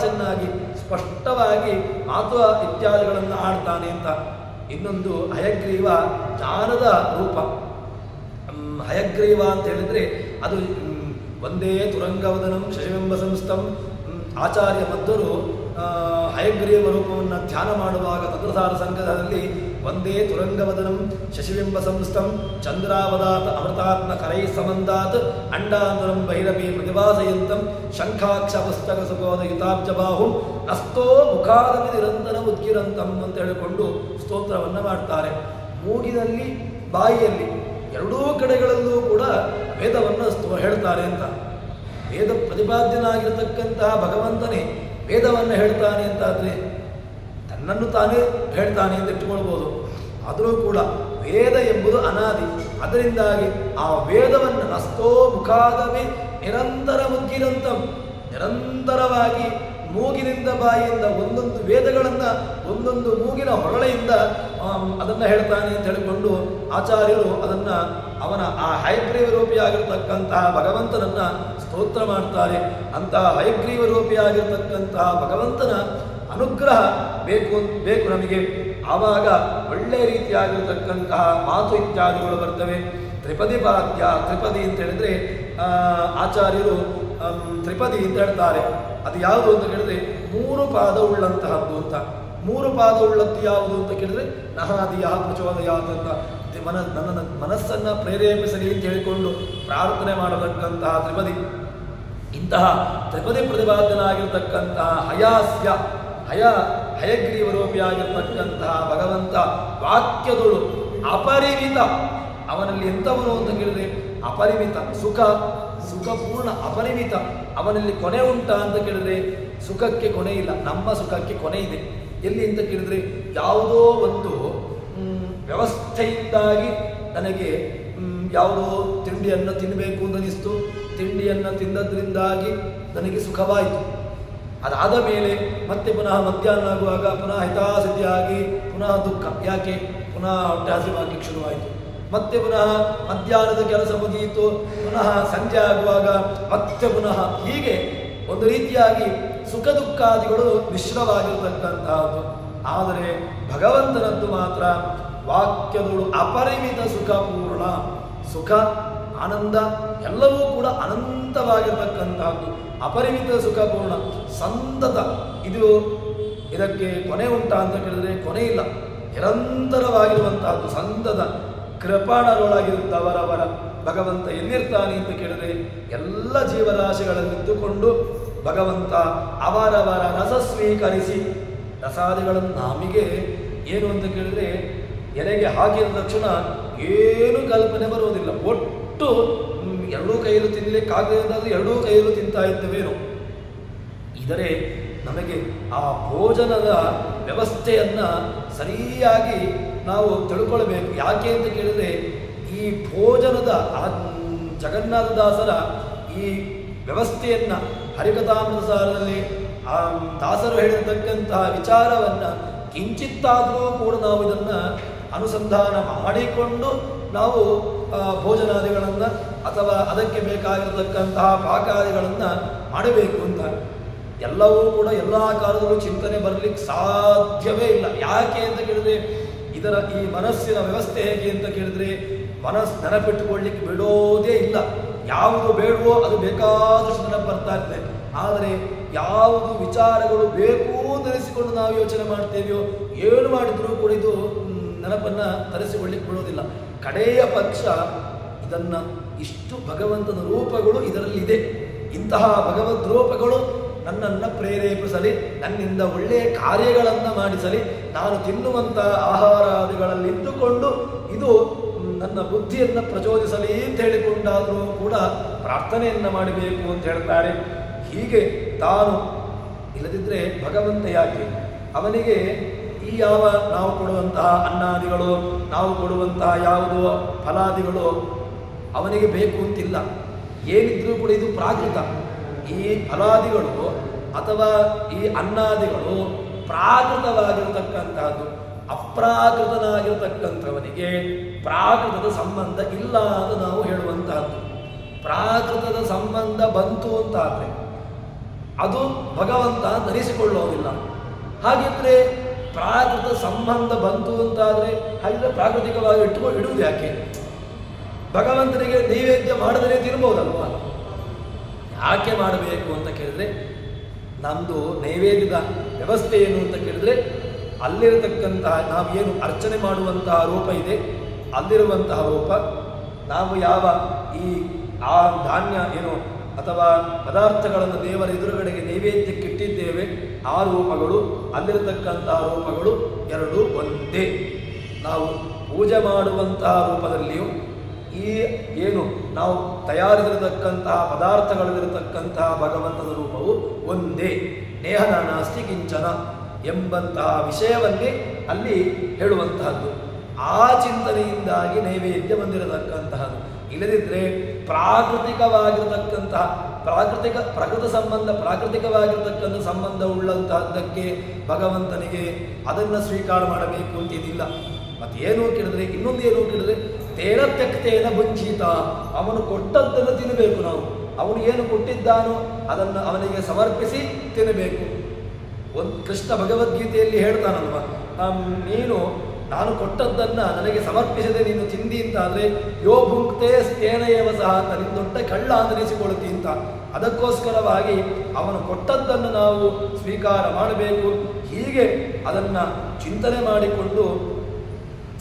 ಚೆನ್ನಾಗಿ ಸ್ಪಷ್ಟವಾಗಿ ಮಾತು ಇತ್ಯಾದಿಗಳನ್ನು ಆಡ್ತಾನೆ ಅಂತ. ಇನ್ನೊಂದು ಹಯಗ್ರೀವ ಜ್ಞಾನದ ರೂಪ. ಹಯಗ್ರೀವ ಅಂತ ಹೇಳಿದ್ರೆ ಅದು ಒಂದೇ ತುರಂಗವದನಂ ಶಶಿಬಿಂಬ ಸಂಸ್ಥಂ. ಆಚಾರ್ಯ ಮಧ್ವರು ಹಯಗ್ರೀವ ರೂಪವನ್ನು ಧ್ಯಾನ ಮಾಡುವಾಗ ತತ್ವಸಾರ ಸಂಘದಲ್ಲಿ ಒಂದೇ ತುರಂಗವದನಂ ಶಶಿಬಿಂಬ ಸಂಸ್ಥಂ ಚಂದ್ರಾವದಾತ್ ಅಮೃತಾತ್ಮ ಕರೈ ಸಮಂದಾತ್ ಅಂಡಾಂತರಂ ಭೈರವೇ ಪ್ರತಿಭಾಸಯಂತಂ ಶಂಖಾಕ್ಷ ಪುಸ್ತಕ ಸುಬೋಧ ಯುತಾಬ್ಜಬಾಹು ಅಸ್ತೋ ಮುಖಾದವಿ ನಿರಂತರ ಉದ್ಗಿರಂತಂ ಅಂತ ಹೇಳಿಕೊಂಡು ಸ್ತೋತ್ರವನ್ನು ಮಾಡ್ತಾರೆ. ಮೂಗಿನಲ್ಲಿ, ಬಾಯಿಯಲ್ಲಿ ಎರಡೂ ಕಡೆಗಳಲ್ಲೂ ಕೂಡ ವೇದವನ್ನು ಹೇಳ್ತಾರೆ ಅಂತ. ವೇದ ಪ್ರತಿಪಾದ್ಯನಾಗಿರ್ತಕ್ಕಂತಹ ಭಗವಂತನೇ ವೇದವನ್ನು ಹೇಳ್ತಾನೆ ಅಂತಾದರೆ ತನ್ನನ್ನು ತಾನೇ ಹೇಳ್ತಾನೆ ಅಂತ ಇಟ್ಟುಕೊಳ್ಬೋದು. ಆದರೂ ಕೂಡ ವೇದ ಎಂಬುದು ಅನಾದಿ. ಅದರಿಂದಾಗಿ ಆ ವೇದವನ್ನು ನಸ್ತೋ ಮುಖಾದವೇ ನಿರಂತರ ಮುದ್ಗಿರಂತಂ, ನಿರಂತರವಾಗಿ ಮೂಗಿನಿಂದ ಬಾಯಿಯಿಂದ ಒಂದೊಂದು ವೇದಗಳನ್ನು ಒಂದೊಂದು ಮೂಗಿನ ಹೊರಳೆಯಿಂದ ಅದನ್ನು ಹೇಳ್ತಾನೆ ಅಂತ ಹೇಳಿಕೊಂಡು ಆಚಾರ್ಯರು ಅದನ್ನು ಅವನ ಆ ಹಯಗ್ರೀವ ರೂಪಿಯಾಗಿರ್ತಕ್ಕಂತಹ ಭಗವಂತನನ್ನ ಸ್ತೋತ್ರ ಮಾಡ್ತಾರೆ. ಅಂತಹ ಹಯಗ್ರೀವ ರೂಪಿಯಾಗಿರ್ತಕ್ಕಂತಹ ಭಗವಂತನ ಅನುಗ್ರಹ ಬೇಕು ನಮಗೆ. ಆವಾಗ ಒಳ್ಳೆಯ ರೀತಿಯಾಗಿರ್ತಕ್ಕಂತಹ ಮಾತು ಇತ್ಯಾದಿಗಳು ಬರ್ತವೆ. ತ್ರಿಪದಿಪಾದ್ಯ, ತ್ರಿಪದಿ ಅಂತ ಹೇಳಿದ್ರೆ ಆಚಾರ್ಯರು ತ್ರಿಪದಿ ಅಂತ ಹೇಳ್ತಾರೆ. ಅದು ಯಾವುದು ಅಂತ ಕೇಳಿದ್ರೆ 3 ಪಾದ ಉಳ್ಳಂತಹದ್ದು ಅಂತ. 3 ಪಾದ ಉಳ್ಳದ್ದು ಯಾವುದು ಅಂತ ಕೇಳಿದ್ರೆ ನಹಾದಿಯ ಪ್ರಚೋದಯಾತ್ ಅಂತ. ನನ್ನ ಮನಸ್ಸನ್ನು ಪ್ರೇರೇಪಿಸಲಿ ಅಂತ ಹೇಳಿಕೊಂಡು ಪ್ರಾರ್ಥನೆ ಮಾಡತಕ್ಕಂತಹ ತ್ರಿಪದಿ. ಇಂತಹ ತ್ರಿಪದಿ ಪ್ರತಿಪಾದನಾಗಿರ್ತಕ್ಕಂತಹ ಹಯಗ್ರೀವ ರೂಪಿಯಾಗಿರ್ತಕ್ಕಂತಹ ಭಗವಂತ ವಾಕ್ಯದಳು ಅಪರಿಮಿತ. ಅವನಲ್ಲಿ ಎಂಥವನು ಅಂತ ಕೇಳಿದ್ರೆ ಅಪರಿಮಿತ ಸುಖಪೂರ್ಣ ಅಪರಿಮಿತ. ಅವನಲ್ಲಿ ಕೊನೆ ಉಂಟಾ ಅಂತ ಕೇಳಿದ್ರೆ ಸುಖಕ್ಕೆ ಕೊನೆ ಇಲ್ಲ. ನಮ್ಮ ಸುಖಕ್ಕೆ ಕೊನೆ ಇದೆ. ಎಲ್ಲಿ ಅಂತ ಕೇಳಿದ್ರೆ ಯಾವುದೋ ಒಂದು ವ್ಯವಸ್ಥೆಯಿಂದಾಗಿ ನನಗೆ ಯಾವುದೋ ತಿಂಡಿಯನ್ನು ತಿನ್ನಬೇಕು ಅಂತ ಅನಿಸ್ತು. ತಿಂಡಿಯನ್ನು ತಿಂದದ್ರಿಂದಾಗಿ ನನಗೆ ಸುಖವಾಯಿತು. ಅದಾದ ಮೇಲೆ ಮತ್ತೆ ಪುನಃ ಮಧ್ಯಾಹ್ನ ಆಗುವಾಗ ಪುನಃ ಹಿತಾಸಿದ್ಧಿಯಾಗಿ ಪುನಃ ದುಃಖ. ಯಾಕೆ? ಪುನಃ ಹೊಟ್ಟೆ ಹಸಿವಾಗಲಿಕ್ಕೆ ಶುರುವಾಯಿತು. ಮತ್ತೆ ಪುನಃ ಮಧ್ಯಾಹ್ನದ ಕೆಲಸ ಮುಗಿಯಿತು, ಪುನಃ ಸಂಜೆ ಆಗುವಾಗ ಮತ್ತೆ ಪುನಃ ಹೀಗೆ ಒಂದು ರೀತಿಯಾಗಿ ಸುಖ ದುಃಖಾದಿಗಳು ಮಿಶ್ರವಾಗಿರತಕ್ಕಂತಹದ್ದು. ಆದರೆ ಭಗವಂತನದ್ದು ಮಾತ್ರ ವಾಕ್ಯಗಳು ಅಪರಿಮಿತ ಸುಖಪೂರ್ಣ. ಸುಖ ಆನಂದ ಎಲ್ಲವೂ ಕೂಡ ಅನಂತವಾಗಿರತಕ್ಕಂತಹದ್ದು, ಅಪರಿಮಿತ ಸುಖಪೂರ್ಣ, ಸಂತತ. ಇದಕ್ಕೆ ಕೊನೆ ಉಂಟಾ ಅಂತ ಕೇಳಿದ್ರೆ ಕೊನೆ ಇಲ್ಲ, ನಿರಂತರವಾಗಿರುವಂತಹದ್ದು ಸಂತತ. ಕೃಪಾಣರೊಳಗಿರುತ್ತವರವರ ಭಗವಂತ ಎಲ್ಲಿರ್ತಾನೆ ಅಂತ ಕೇಳಿದ್ರೆ ಎಲ್ಲ ಜೀವರಾಶಿಗಳನ್ನಿದ್ದುಕೊಂಡು ಭಗವಂತ ಅವರವರ ರಸ ಸ್ವೀಕರಿಸಿ, ರಸಾದಿಗಳನ್ನು ನಮಗೆ ಏನು ಅಂತ ಕೇಳಿದ್ರೆ ಎಲೆಗೆ ಹಾಕಿದ ತಕ್ಷಣ ಏನು ಕಲ್ಪನೆ ಬರುವುದಿಲ್ಲ. ಒಟ್ಟು ಎರಡೂ ಕೈಯಲ್ಲೂ ತಿನ್ನಲಿಕ್ಕಾಗದೇ ಎರಡೂ ಕೈಯಲ್ಲೂ ತಿಂತಾ ಇದ್ದೇವೇನೋ. ಇದರೇ ನಮಗೆ ಆ ಭೋಜನದ ವ್ಯವಸ್ಥೆಯನ್ನು ಸರಿಯಾಗಿ ನಾವು ತಿಳ್ಕೊಳ್ಬೇಕು. ಯಾಕೆ ಅಂತ ಕೇಳಿದರೆ ಈ ಭೋಜನದ ಜಗನ್ನಾಥದಾಸರ ಈ ವ್ಯವಸ್ಥೆಯನ್ನು ಹರಿಕಥಾಮೃತ ಸಾರದಲ್ಲಿ ದಾಸರು ಹೇಳಿರತಕ್ಕಂತಹ ವಿಚಾರವನ್ನು ಕಿಂಚಿತ್ತಾದರೂ ಕೂಡ ನಾವು ಇದನ್ನು ಅನುಸಂಧಾನ ಮಾಡಿಕೊಂಡು ನಾವು ಭೋಜನಾದಿಗಳನ್ನು ಅಥವಾ ಅದಕ್ಕೆ ಬೇಕಾಗಿರತಕ್ಕಂತಹ ಪಾಕಾದಿಗಳನ್ನು ಮಾಡಬೇಕು ಅಂತ. ಎಲ್ಲವೂ ಕೂಡ ಎಲ್ಲ ಕಾಲದಲ್ಲೂ ಚಿಂತನೆ ಬರಲಿಕ್ಕೆ ಸಾಧ್ಯವೇ ಇಲ್ಲ. ಯಾಕೆ ಅಂತ ಕೇಳಿದ್ರೆ ಈ ಮನಸ್ಸಿನ ವ್ಯವಸ್ಥೆ ಹೇಗೆ ಅಂತ ಕೇಳಿದ್ರೆ ಮನಸ್ಸು ನೆನಪಿಟ್ಟುಕೊಳ್ಳಿಕ್ಕೆ ಬಿಡೋದೇ ಇಲ್ಲ. ಯಾವುದು ಬೇಡವೋ ಅದು ಬೇಕಾದಷ್ಟು ನೆನಪು ಬರ್ತಾ ಇರ್ತದೆ. ಆದರೆ ಯಾವುದು ವಿಚಾರಗಳು ಬೇಕು ಧರಿಸಿಕೊಂಡು ನಾವು ಯೋಚನೆ ಮಾಡ್ತೇವೆಯೋ ಏನು ಮಾಡಿದ್ರೂ ಕೂಡ ಇದು ನೆನಪನ್ನು ತರಿಸಿಕೊಳ್ಳಿಕ್ಕೆ ಬಿಡೋದಿಲ್ಲ. ಕಡೆಯ ಪಕ್ಷ ಇದನ್ನು ಇಷ್ಟು ಭಗವಂತನ ರೂಪಗಳು ಇದರಲ್ಲಿದೆ. ಇಂತಹ ಭಗವದ್ ರೂಪಗಳು ನನ್ನನ್ನು ಪ್ರೇರೇಪಿಸಲಿ, ನನ್ನಿಂದ ಒಳ್ಳೆಯ ಕಾರ್ಯಗಳನ್ನು ಮಾಡಿಸಲಿ, ನಾನು ತಿನ್ನುವಂಥ ಆಹಾರಾದಿಗಳಲ್ಲಿ ಇದ್ದುಕೊಂಡು ಇದು ನನ್ನ ಬುದ್ಧಿಯನ್ನು ಪ್ರಚೋದಿಸಲಿ ಅಂತ ಹೇಳಿಕೊಂಡಾದರೂ ಕೂಡ ಪ್ರಾರ್ಥನೆಯನ್ನು ಮಾಡಬೇಕು ಅಂತ ಹೇಳ್ತಾರೆ. ಹೀಗೆ ತಾನು ಇಲ್ಲದಿದ್ದರೆ ಭಗವಂತ ಯಾಕೆ ಅವನಿಗೆ ಈ ಯಾವ ನಾವು ಕೊಡುವಂತಹ ಅನ್ನಾದಿಗಳು, ನಾವು ಕೊಡುವಂತಹ ಯಾವುದೋ ಫಲಾದಿಗಳು ಅವನಿಗೆ ಬೇಕು ಅಂತಿಲ್ಲ. ಏನಿದ್ರೂ ಕೂಡ ಇದು ಪ್ರಾಕೃತ. ಈ ಫಲಾದಿಗಳು ಅಥವಾ ಈ ಅನ್ನಾದಿಗಳು ಪ್ರಾಕೃತವಾಗಿರತಕ್ಕಂತಹದ್ದು. ಅಪ್ರಾಕೃತನಾಗಿರತಕ್ಕಂಥವನಿಗೆ ಪ್ರಾಕೃತದ ಸಂಬಂಧ ಇಲ್ಲ ಅಂತ ನಾವು ಹೇಳುವಂತಹದ್ದು. ಪ್ರಾಕೃತದ ಸಂಬಂಧ ಬಂತು ಅಂತಾದರೆ ಅದು ಭಗವಂತ ಧರಿಸಿಕೊಳ್ಳೋದಿಲ್ಲ. ಹಾಗಿದ್ರೆ ಪ್ರಾಕೃತ ಸಂಬಂಧ ಬಂತು ಅಂತಾದರೆ ಹಾಗಿದ್ರೆ ಪ್ರಾಕೃತಿಕವಾಗಿ ಇಡುವುದು ಯಾಕೆ? ಭಗವಂತನಿಗೆ ನೈವೇದ್ಯ ಮಾಡಿದರೆ ತಿನ್ಬೋದಲ್ವ? ಯಾಕೆ ಮಾಡಬೇಕು ಅಂತ ಕೇಳಿದ್ರೆ ನಮ್ಮದು ನೈವೇದ್ಯದ ವ್ಯವಸ್ಥೆ ಏನು ಅಂತ ಕೇಳಿದ್ರೆ ಅಲ್ಲಿರತಕ್ಕಂತಹ ನಾವೇನು ಅರ್ಚನೆ ಮಾಡುವಂತಹ ರೂಪ ಇದೆ, ಅಲ್ಲಿರುವಂತಹ ರೂಪ, ನಾವು ಯಾವ ಆ ಧಾನ್ಯ ಏನು ಅಥವಾ ಪದಾರ್ಥಗಳನ್ನು ದೇವರ ಎದುರುಗಡೆಗೆ ನೈವೇದ್ಯಕ್ಕಿಟ್ಟಿದ್ದೇವೆ ಆ ರೂಪಗಳು, ಅಲ್ಲಿರತಕ್ಕಂತಹ ರೂಪಗಳು ಎರಡೂ ಒಂದೇ. ನಾವು ಪೂಜೆ ಮಾಡುವಂತಹ ರೂಪದಲ್ಲಿಯೂ ಈ ಏನು ನಾವು ತಯಾರಿಸಿರತಕ್ಕಂತಹ ಪದಾರ್ಥಗಳಲ್ಲಿರತಕ್ಕಂತಹ ಭಗವಂತನ ರೂಪವು ಒಂದೇ. ನೇಹನಾಸ್ತಿ ಕಿಂಚನ ಎಂಬಂತಹ ವಿಷಯವನ್ನೇ ಅಲ್ಲಿ ಹೇಳುವಂತಹದ್ದು. ಆ ಚಿಂತನೆಯಿಂದಾಗಿ ನೈವೇದ್ಯ ಬಂದಿರತಕ್ಕಂತಹದ್ದು. ಇಲ್ಲದಿದ್ದರೆ ಪ್ರಾಕೃತಿಕವಾಗಿರತಕ್ಕಂತಹ ಪ್ರಕೃತಿ ಸಂಬಂಧ ಪ್ರಾಕೃತಿಕವಾಗಿರತಕ್ಕಂಥ ಸಂಬಂಧ ಉಳ್ಳಂತಹದ್ದಕ್ಕೆ ಭಗವಂತನಿಗೆ ಅದನ್ನು ಸ್ವೀಕಾರ ಮಾಡಬೇಕು ಅಂತಿದ್ದಿಲ್ಲ. ಮತ್ತೇನು ಕೇಳಿದ್ರೆ ಇನ್ನೊಂದು ಏನು ಕೇಳಿದ್ರೆ ತೇನ ತ್ಯಕ್ತೇನ ಭುಂಜಿತ, ಅವನು ಕೊಟ್ಟದ್ದನ್ನು ತಿನ್ನಬೇಕು. ನಾವು ಅವನು ಏನು ಕೊಟ್ಟಿದ್ದಾನೋ ಅದನ್ನು ಅವನಿಗೆ ಸಮರ್ಪಿಸಿ ತಿನ್ನಬೇಕು. ಕೃಷ್ಣ ಭಗವದ್ಗೀತೆಯಲ್ಲಿ ಹೇಳ್ತಾನಲ್ವ, ನಾನು ಕೊಟ್ಟದ್ದನ್ನು ನನಗೆ ಸಮರ್ಪಿಸದೆ ನೀನು ತಿಂದಿ ಅಂತಾದರೆ ಯೋ ಭುಂಕ್ತೆ ಸ್ಥೇನಯವ ಸಹ ಅಂತ ನಿನ್ನ ದೊಡ್ಡ ಕಳ್ಳ ಅಂತನಿಸಿಕೊಳ್ತಿ ಅಂತ. ಅದಕ್ಕೋಸ್ಕರವಾಗಿ ಅವನು ಕೊಟ್ಟದ್ದನ್ನು ನಾವು ಸ್ವೀಕಾರ ಮಾಡಬೇಕು. ಹೀಗೆ ಅದನ್ನು ಚಿಂತನೆ ಮಾಡಿಕೊಂಡು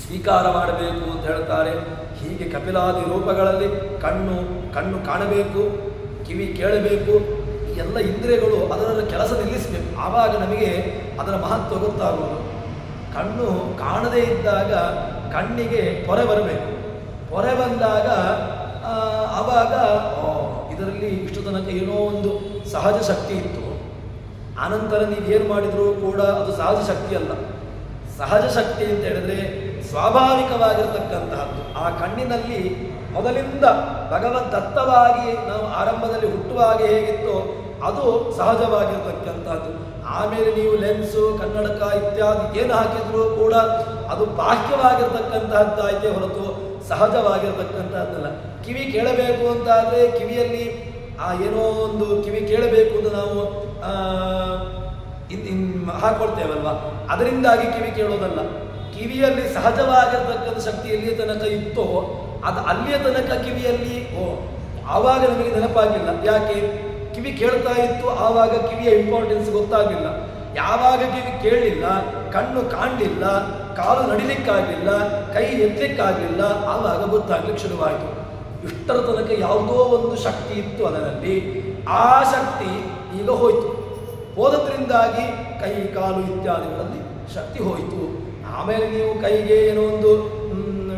ಸ್ವೀಕಾರ ಮಾಡಬೇಕು ಅಂತ ಹೇಳ್ತಾರೆ. ಹೀಗೆ ಕಪಿಲಾದಿ ರೂಪಗಳಲ್ಲಿ ಕಣ್ಣು ಕಾಣಬೇಕು, ಕಿವಿ ಕೇಳಬೇಕು, ಈ ಎಲ್ಲ ಇಂದ್ರಿಯಗಳು ಅದರ ಕೆಲಸ ನಿಲ್ಲಿಸಬೇಕು. ಆವಾಗ ನಮಗೆ ಅದರ ಮಹತ್ವ ಗೊತ್ತಾಗುವುದು. ಕಣ್ಣು ಕಾಣದೇ ಇದ್ದಾಗ ಕಣ್ಣಿಗೆ ಪೊರೆ ಬರಬೇಕು. ಪೊರೆ ಬಂದಾಗ ಆವಾಗ ಇದರಲ್ಲಿ ಇಷ್ಟು ತನಕ ಏನೋ ಒಂದು ಸಹಜ ಶಕ್ತಿ ಇತ್ತು, ಆನಂತರ ನೀವೇನು ಮಾಡಿದರೂ ಕೂಡ ಅದು ಸಹಜ ಶಕ್ತಿ ಅಲ್ಲ. ಸಹಜ ಶಕ್ತಿ ಅಂತ ಹೇಳಿದ್ರೆ ಸ್ವಾಭಾವಿಕವಾಗಿರತಕ್ಕಂತಹದ್ದು. ಆ ಕಣ್ಣಿನಲ್ಲಿ ಮೊದಲಿಂದ ಭಗವದ್ದತ್ತವಾಗಿ ನಾವು ಆರಂಭದಲ್ಲಿ ಹುಟ್ಟುವಾಗ ಹೇಗಿತ್ತೋ ಅದು ಸಹಜವಾಗಿರತಕ್ಕಂಥದ್ದು. ಆಮೇಲೆ ನೀವು ಲೆನ್ಸು, ಕನ್ನಡಕ ಇತ್ಯಾದಿ ಏನು ಹಾಕಿದ್ರೂ ಕೂಡ ಅದು ಬಾಹ್ಯವಾಗಿರತಕ್ಕಂತಹದ್ದಾಯಿತೇ ಹೊರತು ಸಹಜವಾಗಿರತಕ್ಕಂಥದ್ದಲ್ಲ. ಕಿವಿ ಕೇಳಬೇಕು ಅಂತಾದರೆ ಕಿವಿಯಲ್ಲಿ ಏನೋ ಒಂದು ಕಿವಿ ಕೇಳಬೇಕು ಅಂತ ನಾವು ಹಾಕೊಳ್ತೇವಲ್ವ, ಅದರಿಂದಾಗಿ ಕಿವಿ ಕೇಳೋದಲ್ಲ. ಕಿವಿಯಲ್ಲಿ ಸಹಜವಾಗಿರ್ತಕ್ಕಂಥ ಶಕ್ತಿ ಎಲ್ಲಿಯ ತನಕ ಇತ್ತೋ ಅದು ಅಲ್ಲಿಯ ತನಕ ಕಿವಿಯಲ್ಲಿ ಆವಾಗ ನಮಗೆ ನೆನಪಾಗಿಲ್ಲ. ಯಾಕೆ? ಕಿವಿ ಕೇಳ್ತಾ ಇತ್ತು, ಆವಾಗ ಕಿವಿಯ ಇಂಪಾರ್ಟೆನ್ಸ್ ಗೊತ್ತಾಗಲಿಲ್ಲ. ಯಾವಾಗ ಕಿವಿ ಕೇಳಲಿಲ್ಲ, ಕಣ್ಣು ಕಾಣಲಿಲ್ಲ, ಕಾಲು ನಡಿಲಿಕ್ಕಾಗಲಿಲ್ಲ, ಕೈ ಎತ್ತಲಿಕ್ಕಾಗಲಿಲ್ಲ, ಆವಾಗ ಗೊತ್ತಾಗ್ಲಿಕ್ಕೆ ಶುರುವಾಯಿತು. ಇಷ್ಟರ ತನಕ ಯಾವುದೋ ಒಂದು ಶಕ್ತಿ ಇತ್ತು ಅದರಲ್ಲಿ, ಆ ಶಕ್ತಿ ಈಗ ಹೋಯಿತು. ಹೋದದ್ರಿಂದಾಗಿ ಕೈ ಕಾಲು ಇತ್ಯಾದಿಗಳಲ್ಲಿ ಶಕ್ತಿ ಹೋಯಿತು. ಆಮೇಲೆ ನೀವು ಕೈಗೆ ಏನೋ ಒಂದು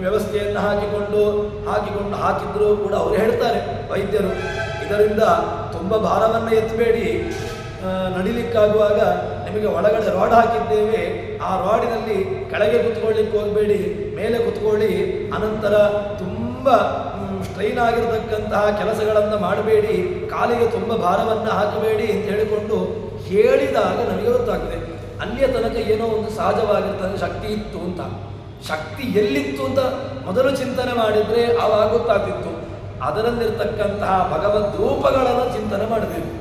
ವ್ಯವಸ್ಥೆಯನ್ನು ಹಾಕಿದ್ರು ಕೂಡ ಅವರು ಹೇಳ್ತಾರೆ ವೈದ್ಯರು, ಇದರಿಂದ ತುಂಬ ಭಾರವನ್ನು ಎತ್ತಬೇಡಿ, ನಡಿಲಿಕ್ಕಾಗುವಾಗ ನಿಮಗೆ ಒಳಗಡೆ ರಾಡ್ ಹಾಕಿದ್ದೇವೆ, ಆ ರಾಡಿನಲ್ಲಿ ಕೆಳಗೆ ಕುತ್ಕೊಳ್ಳಿಕ್ಕೆ ಹೋಗಬೇಡಿ, ಮೇಲೆ ಕುತ್ಕೊಳ್ಳಿ, ಅನಂತರ ತುಂಬ ಸ್ಟ್ರೈನ್ ಆಗಿರತಕ್ಕಂತಹ ಕೆಲಸಗಳನ್ನು ಮಾಡಬೇಡಿ, ಕಾಲಿಗೆ ತುಂಬ ಭಾರವನ್ನು ಹಾಕಬೇಡಿ ಅಂತ ಹೇಳಿಕೊಂಡು ಹೇಳಿದಾಗ ನಮಗೆ ಗೊತ್ತಾಗ್ತದೆ ಅಲ್ಲಿಯ ತನಕ ಏನೋ ಒಂದು ಸಹಜವಾಗಿರ್ತಕ್ಕಂಥ ಶಕ್ತಿ ಇತ್ತು ಅಂತ. ಶಕ್ತಿ ಎಲ್ಲಿತ್ತು ಅಂತ ಮೊದಲು ಚಿಂತನೆ ಮಾಡಿದರೆ ಆವಾಗ ಗೊತ್ತಾಗ್ತಿತ್ತು. ಅದರಲ್ಲಿರ್ತಕ್ಕಂತಹ ಭಗವದ್ ರೂಪಗಳನ್ನು ಚಿಂತನೆ ಮಾಡಬೇಕು.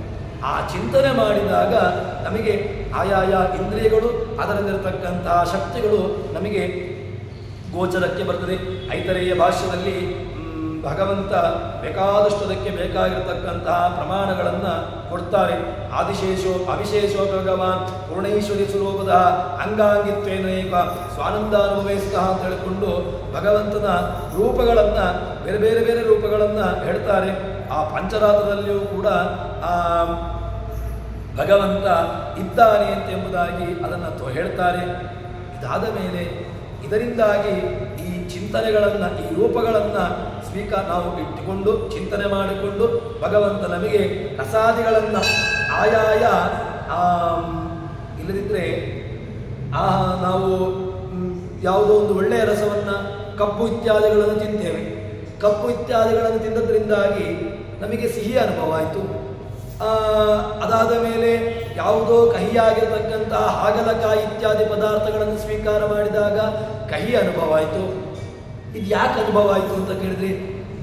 ಆ ಚಿಂತನೆ ಮಾಡಿದಾಗ ನಮಗೆ ಆಯಾಯ ಇಂದ್ರಿಯಗಳು, ಅದರಲ್ಲಿರ್ತಕ್ಕಂತಹ ಶಕ್ತಿಗಳು ನಮಗೆ ಗೋಚರಕ್ಕೆ ಬರ್ತದೆ. ಐತರೇಯ ಭಾಷ್ಯದಲ್ಲಿ ಭಗವಂತ ಬೇಕಾದಷ್ಟದಕ್ಕೆ ಬೇಕಾಗಿರತಕ್ಕಂತಹ ಪ್ರಮಾಣಗಳನ್ನು ಕೊಡ್ತಾರೆ. ಅವಿಶೇಷೋ ಭಗವಾನ್ ಪೂರ್ಣೈಶ್ವರಿ ಸ್ವರೂಪದ ಅಂಗಾಂಗಿತ್ವೇನೈಕ ಸ್ವಾನಂದಾನುಭವಿಸಿದ ಅಂತ ಹೇಳಿಕೊಂಡು ಭಗವಂತನ ರೂಪಗಳನ್ನು ಬೇರೆ ಬೇರೆ ರೂಪಗಳನ್ನು ಹೇಳ್ತಾರೆ. ಆ ಪಂಚರಾತ್ರದಲ್ಲಿಯೂ ಕೂಡ ಭಗವಂತ ಇದ್ದಾನೆ ಎಂಬುದಾಗಿ ಅದನ್ನು ಹೇಳ್ತಾರೆ. ಇದಾದ ಮೇಲೆ ಇದರಿಂದಾಗಿ ಈ ಚಿಂತನೆಗಳನ್ನು, ಈ ರೂಪಗಳನ್ನು ನಾವು ಇಟ್ಟುಕೊಂಡು ಚಿಂತನೆ ಮಾಡಿಕೊಂಡು ಭಗವಂತ ನಮಗೆ ರಸಾದಿಗಳನ್ನು ಆಯಾಯ ಇಲ್ಲದಿದ್ದರೆ ನಾವು ಯಾವುದೋ ಒಂದು ಒಳ್ಳೆಯ ರಸವನ್ನು, ಕಬ್ಬು ಇತ್ಯಾದಿಗಳನ್ನು ತಿಂತೇವೆ. ಕಬ್ಬು ಇತ್ಯಾದಿಗಳನ್ನು ತಿನ್ನೋದ್ರಿಂದಾಗಿ ನಮಗೆ ಸಿಹಿ ಅನುಭವ ಆಯಿತು. ಅದಾದ ಮೇಲೆ ಯಾವುದೋ ಕಹಿಯಾಗಿರತಕ್ಕಂತಹ ಹಾಗಲಕಾಯಿ ಇತ್ಯಾದಿ ಪದಾರ್ಥಗಳನ್ನು ಸ್ವೀಕಾರ ಮಾಡಿದಾಗ ಕಹಿ ಅನುಭವ ಆಯಿತು. ಇದು ಯಾಕೆ ಅನುಭವ ಆಯಿತು ಅಂತ ಕೇಳಿದ್ರೆ,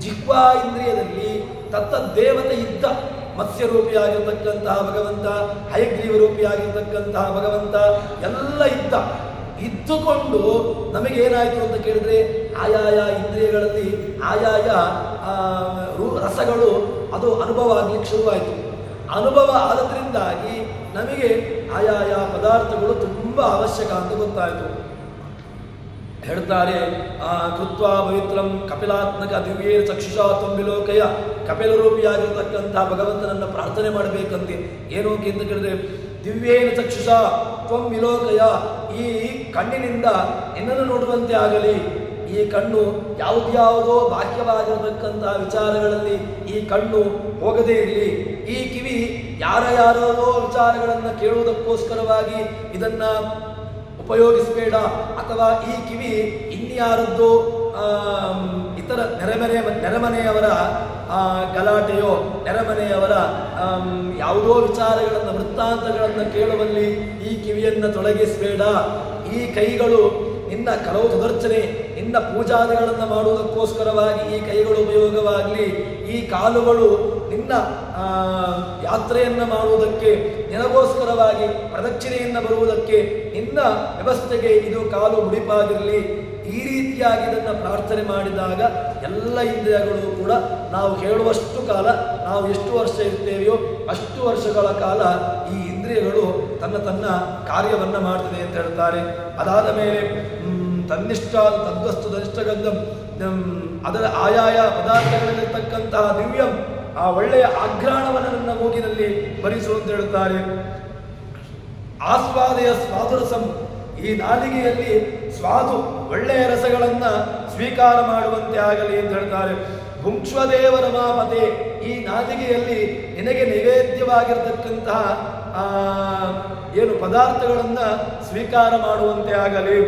ಜಿಹ್ವಾ ಇಂದ್ರಿಯದಲ್ಲಿ ದೇವತೆ ಇದ್ದ, ಮತ್ಸ್ಯರೂಪಿಯಾಗಿರ್ತಕ್ಕಂತಹ ಭಗವಂತ, ಹಯಗ್ರೀವ ರೂಪಿಯಾಗಿರ್ತಕ್ಕಂತಹ ಭಗವಂತ ಎಲ್ಲ ಇದ್ದುಕೊಂಡು ನಮಗೇನಾಯಿತು ಅಂತ ಕೇಳಿದ್ರೆ ಆಯಾಯ ಇಂದ್ರಿಯಗಳಲ್ಲಿ ಆಯಾಯ ರಸಗಳು ಅದು ಅನುಭವ ಆಗಲಿಕ್ಕೆ ಶುರುವಾಯಿತು. ಅನುಭವ ಆದದ್ರಿಂದಾಗಿ ನಮಗೆ ಆಯಾಯ ಪದಾರ್ಥಗಳು ತುಂಬ ಅವಶ್ಯಕ ಅಂತ ಗೊತ್ತಾಯಿತು. ಹೇಳ್ತಾರೆ, ಕೃತ್ವಾ ಪವಿತ್ರಂ ಕಪಿಲಾತ್ಮಕ ದಿವ್ಯೇ ಚಕ್ಷುಷಾ ತುಂಬಿಲೋಕಯ, ಕಪಿಲ ರೂಪಿಯಾಗಿರ್ತಕ್ಕಂತಹ ಭಗವಂತನನ್ನು ಪ್ರಾರ್ಥನೆ ಮಾಡಬೇಕಂತೆ. ಏನು ಅಂತ ಕೇಳಿದ್ರೆ, ದಿವ್ಯೇನ ಚಕ್ಷುಷಾ ತ್ವಂ ವಿಲೋಕಯ, ಈ ಕಣ್ಣಿನಿಂದ ನಿನ್ನನ್ನು ನೋಡುವಂತೆ ಆಗಲಿ. ಈ ಕಣ್ಣು ಯಾವುದ್ಯಾವುದೋ ಬಾಹ್ಯವಾಗಿರತಕ್ಕಂತಹ ವಿಚಾರಗಳಲ್ಲಿ ಈ ಕಣ್ಣು ಹೋಗದೇ ಇರಲಿ. ಈ ಕಿವಿ ಯಾರೋ ವಿಚಾರಗಳನ್ನು ಕೇಳುವುದಕ್ಕೋಸ್ಕರವಾಗಿ ಇದನ್ನು ಉಪಯೋಗಿಸಬೇಡ. ಅಥವಾ ಈ ಕಿವಿ ಇನ್ಯಾರದ್ದೋ ಇತರ ನೆರೆಮನೆಯವರ ಗಲಾಟೆಯೋ, ನೆರೆಮನೆಯವರ ಯಾವುದೋ ವಿಚಾರಗಳನ್ನು, ವೃತ್ತಾಂತಗಳನ್ನು ಕೇಳುವಲ್ಲಿ ಈ ಕಿವಿಯನ್ನು ತೊಲಗಿಸಬೇಡ. ಈ ಕೈಗಳು ನಿನ್ನ ಕಲವು ಸುದರ್ಶನೆ, ನಿನ್ನ ಪೂಜಾದಿಗಳನ್ನು ಮಾಡುವುದಕ್ಕೋಸ್ಕರವಾಗಿ ಈ ಕೈಗಳು ಉಪಯೋಗವಾಗಲಿ. ಈ ಕಾಲುಗಳು ನಿನ್ನ ಯಾತ್ರೆಯನ್ನು ಮಾಡುವುದಕ್ಕೆ, ನಿನಗೋಸ್ಕರವಾಗಿ ಪ್ರದಕ್ಷಿಣೆಯನ್ನು ಬರುವುದಕ್ಕೆ, ನಿನ್ನ ವ್ಯವಸ್ಥೆಗೆ ಇದು ಕಾಲು ಮುಡಿಪಾಗಿರಲಿ. ಈ ರೀತಿಯಾಗಿ ಇದನ್ನು ಪ್ರಾರ್ಥನೆ ಮಾಡಿದಾಗ ಎಲ್ಲ ಇಂದ್ರಿಯಗಳು ಕೂಡ ನಾವು ಹೇಳುವಷ್ಟು ಕಾಲ, ನಾವು ಎಷ್ಟು ವರ್ಷ ಇರ್ತೇವೆಯೋ ಅಷ್ಟು ವರ್ಷಗಳ ಕಾಲ ಈ ಇಂದ್ರಿಯಗಳು ತನ್ನ ಕಾರ್ಯವನ್ನು ಮಾಡ್ತದೆ ಅಂತ ಹೇಳ್ತಾರೆ. ಅದಾದ ಮೇಲೆ ತನ್ನಿಷ್ಠ ತದ್ವಸ್ತು ತನಿಷ್ಠಗಂಧಂ, ಅದರ ಆಯಾಯ ಪದಾರ್ಥಗಳಲ್ಲಿರ್ತಕ್ಕಂತಹ ದಿವ್ಯಂ, ಆ ಒಳ್ಳೆಯ ಆಘ್ರಾಣವನ್ನು ನನ್ನ ಮೂಗಿನಲ್ಲಿ ಭರಿಸು ಅಂತ ಹೇಳುತ್ತಾರೆ. ಆಸ್ವಾದಯ ಸ್ವಾದುರಸಂ, ಈ ನಾಲಿಗೆಯಲ್ಲಿ ಸ್ವಾದು ಒಳ್ಳೆಯ ರಸಗಳನ್ನು ಸ್ವೀಕಾರ ಮಾಡುವಂತೆ ಆಗಲಿ ಅಂತ ಹೇಳ್ತಾರೆ. ಭುಂಕ್ಷ್ವದೇವರ ಮಾಮತೆ, ಈ ನಾಲಿಗೆಯಲ್ಲಿ ನಿನಗೆ ನೈವೇದ್ಯವಾಗಿರತಕ್ಕಂತಹ ಏನು ಪದಾರ್ಥಗಳನ್ನು ಸ್ವೀಕಾರ ಮಾಡುವಂತೆ ಆಗಲಿ.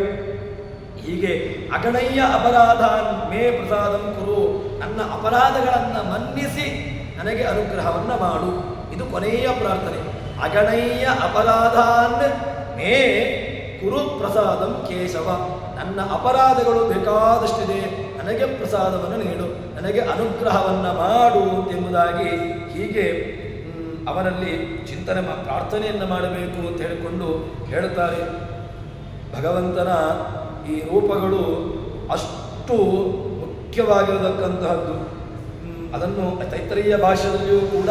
ಹೀಗೆ ಅಗಣಯ್ಯ ಅಪರಾಧಾನ್ ಮೇ ಪ್ರಸಾದಂ ಕುರು, ನನ್ನ ಅಪರಾಧಗಳನ್ನು ಮನ್ನಿಸಿ ನನಗೆ ಅನುಗ್ರಹವನ್ನು ಮಾಡು. ಇದು ಕೊನೆಯ ಪ್ರಾರ್ಥನೆ. ಅಗಣಯ್ಯ ಅಪರಾಧಾನ್ ಮೇ ಕುರು ಪ್ರಸಾದಂ ಕೇಶವ, ನನ್ನ ಅಪರಾಧಗಳು ಬೇಕಾದಷ್ಟಿದೆ, ನನಗೆ ಪ್ರಸಾದವನ್ನು ನೀಡು, ನನಗೆ ಅನುಗ್ರಹವನ್ನು ಮಾಡು ಎಂಬುದಾಗಿ ಹೀಗೆ ಅವರಲ್ಲಿ ಚಿಂತನೆ ಪ್ರಾರ್ಥನೆಯನ್ನು ಮಾಡಬೇಕು ಅಂತ ಹೇಳಿಕೊಂಡು ಹೇಳುತ್ತಾರೆ. ಭಗವಂತನ ಈ ರೂಪಗಳು ಅಷ್ಟು ಮುಖ್ಯವಾಗಿರತಕ್ಕಂತಹದ್ದು. ಅದನ್ನು ತೈತ್ತರೀಯ ಭಾಷೆಯಲ್ಲಿಯೂ ಕೂಡ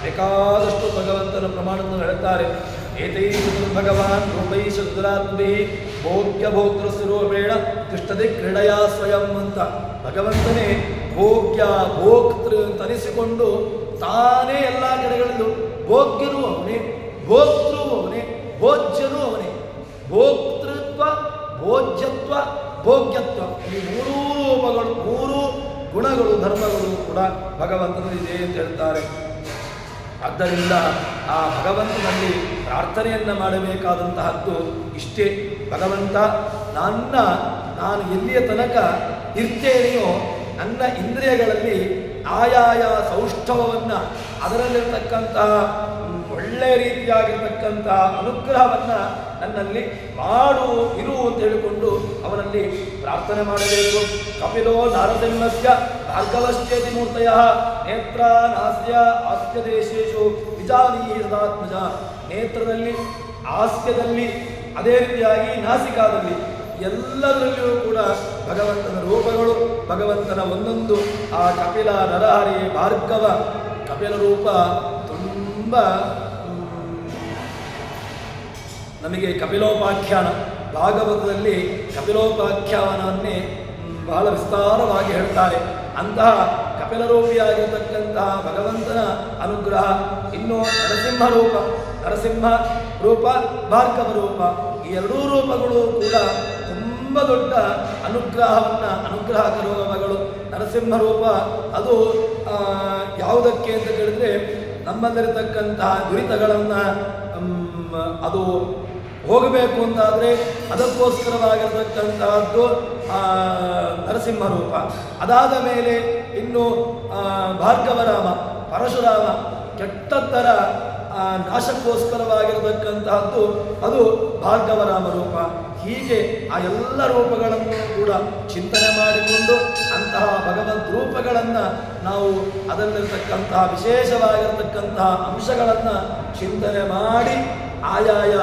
ಬೇಕಾದಷ್ಟು ಭಗವಂತನ ಪ್ರಮಾಣವನ್ನು ಹೇಳ್ತಾರೆ. ಏತೈಷು ಭಗವಾನ್ ರೂಪೈಷು ದುರಾತ್ಮಿ ಭೋಗ್ಯ ಭೋಕ್ತೃ ಸ್ವರೂಪೇಣ ತಿಷ್ಠತಿ ಕ್ರೀಡೆಯಾ ಸ್ವಯಂ ಅಂತ. ಭಗವಂತನೇ ಭೋಗ್ಯ ಭೋಕ್ತೃ ಅಂತ ಅನಿಸಿಕೊಂಡು ತಾನೇ ಎಲ್ಲ ಕಡೆಗಳಲ್ಲೂ ಭೋಗ್ಯನೂ ಅವನೇ, ಭೋಕ್ತೃ ಅವನೇ, ಭೋಜ್ಯನೂ ಅವನೇ. ಭೋಕ್ತೃತ್ವ, ಭೋಜ್ಯತ್ವ, ಭೋಗ್ಯತ್ವ ಈ ಮೂರೂ ರೂಪಗಳು, ಮೂರೂ ಗುಣಗಳು, ಧರ್ಮಗಳು ಕೂಡ ಭಗವಂತನಲ್ಲಿದೆ ಅಂತ ಹೇಳ್ತಾರೆ. ಆದ್ದರಿಂದ ಆ ಭಗವಂತನಲ್ಲಿ ಪ್ರಾರ್ಥನೆಯನ್ನು ಮಾಡಬೇಕಾದಂತಹದ್ದು ಇಷ್ಟೇ. ಭಗವಂತ ನಾನು ಎಲ್ಲಿಯ ತನಕ ಇರ್ತೇನೆಯೋ ನನ್ನ ಇಂದ್ರಿಯಗಳಲ್ಲಿ ಆಯಾಯ ಸೌಷ್ಠವವನ್ನು, ಅದರಲ್ಲಿರ್ತಕ್ಕಂತಹ ಒಳ್ಳೆಯ ರೀತಿಯಾಗಿರ್ತಕ್ಕಂತಹ ಅನುಗ್ರಹವನ್ನು ನನ್ನಲ್ಲಿ ಇರು ಅಂತ ಹೇಳಿಕೊಂಡು ಅವನಲ್ಲಿ ಪ್ರಾರ್ಥನೆ ಮಾಡಬೇಕು. ಕಪಿಲೋ ನಾರಸಿಂಹಸ್ಯ ಭಾರ್ಗವಶ್ಚೇತಿ ಮೂರ್ತಯ ನೇತ್ರ ನಾಸ್ಯ ಹಾಸ್ಯ ದೇಶೇಶು ವಿಜಾನೀ ಸದಾತ್ಮಜ. ನೇತ್ರದಲ್ಲಿ, ಹಾಸ್ಯದಲ್ಲಿ, ಅದೇ ರೀತಿಯಾಗಿ ನಾಸಿಕಾದಲ್ಲಿ ಎಲ್ಲದರಲ್ಲಿಯೂ ಕೂಡ ಭಗವಂತನ ರೂಪಗಳು, ಭಗವಂತನ ಒಂದೊಂದು ಆ ಕಪಿಲ, ನರಹರಿ, ಭಾರ್ಗವ, ಕಪಿಲ ರೂಪ ತುಂಬ ನಮಗೆ ಕಪಿಲೋಪಾಖ್ಯಾನ, ಭಾಗವತದಲ್ಲಿ ಕಪಿಲೋಪಾಖ್ಯಾನವನ್ನೇ ಬಹಳ ವಿಸ್ತಾರವಾಗಿ ಹೇಳ್ತಾರೆ. ಅಂತಹ ಕಪಿಲರೂಪಿಯಾಗಿರತಕ್ಕಂತಹ ಭಗವಂತನ ಅನುಗ್ರಹ. ಇನ್ನು ನರಸಿಂಹ ರೂಪ, ಭಾರ್ಗವ ರೂಪ, ಈ ಎರಡೂ ರೂಪಗಳು ಕೂಡ ತುಂಬ ದೊಡ್ಡ ಅನುಗ್ರಹಕರ ರೂಪಗಳು. ನರಸಿಂಹ ರೂಪ ಅದು ಯಾವುದಕ್ಕೆ ಅಂತ ಕೇಳಿದ್ರೆ ನಮ್ಮಲ್ಲಿರತಕ್ಕಂತಹ ದುರಿತಗಳನ್ನು ಅದು ಹೋಗಬೇಕು ಅಂತಾದರೆ ಅದಕ್ಕೋಸ್ಕರವಾಗಿರತಕ್ಕಂತಹದ್ದು ನರಸಿಂಹ ರೂಪ. ಅದಾದ ಮೇಲೆ ಇನ್ನು ಭಾರ್ಗವರಾಮ, ಪರಶುರಾಮ, ಕೆಟ್ಟದ್ದರ ನಾಶಕ್ಕೋಸ್ಕರವಾಗಿರತಕ್ಕಂತಹದ್ದು ಅದು ಭಾರ್ಗವರಾಮ ರೂಪ. ಹೀಗೆ ಆ ಎಲ್ಲ ರೂಪಗಳನ್ನು ಕೂಡ ಚಿಂತನೆ ಮಾಡಿಕೊಂಡು ಅಂತಹ ಭಗವದ್ ರೂಪಗಳನ್ನು ನಾವು ಅದರಲ್ಲಿರ್ತಕ್ಕಂತಹ ವಿಶೇಷವಾಗಿರತಕ್ಕಂತಹ ಅಂಶಗಳನ್ನು ಚಿಂತನೆ ಮಾಡಿ ಆಯಾಯ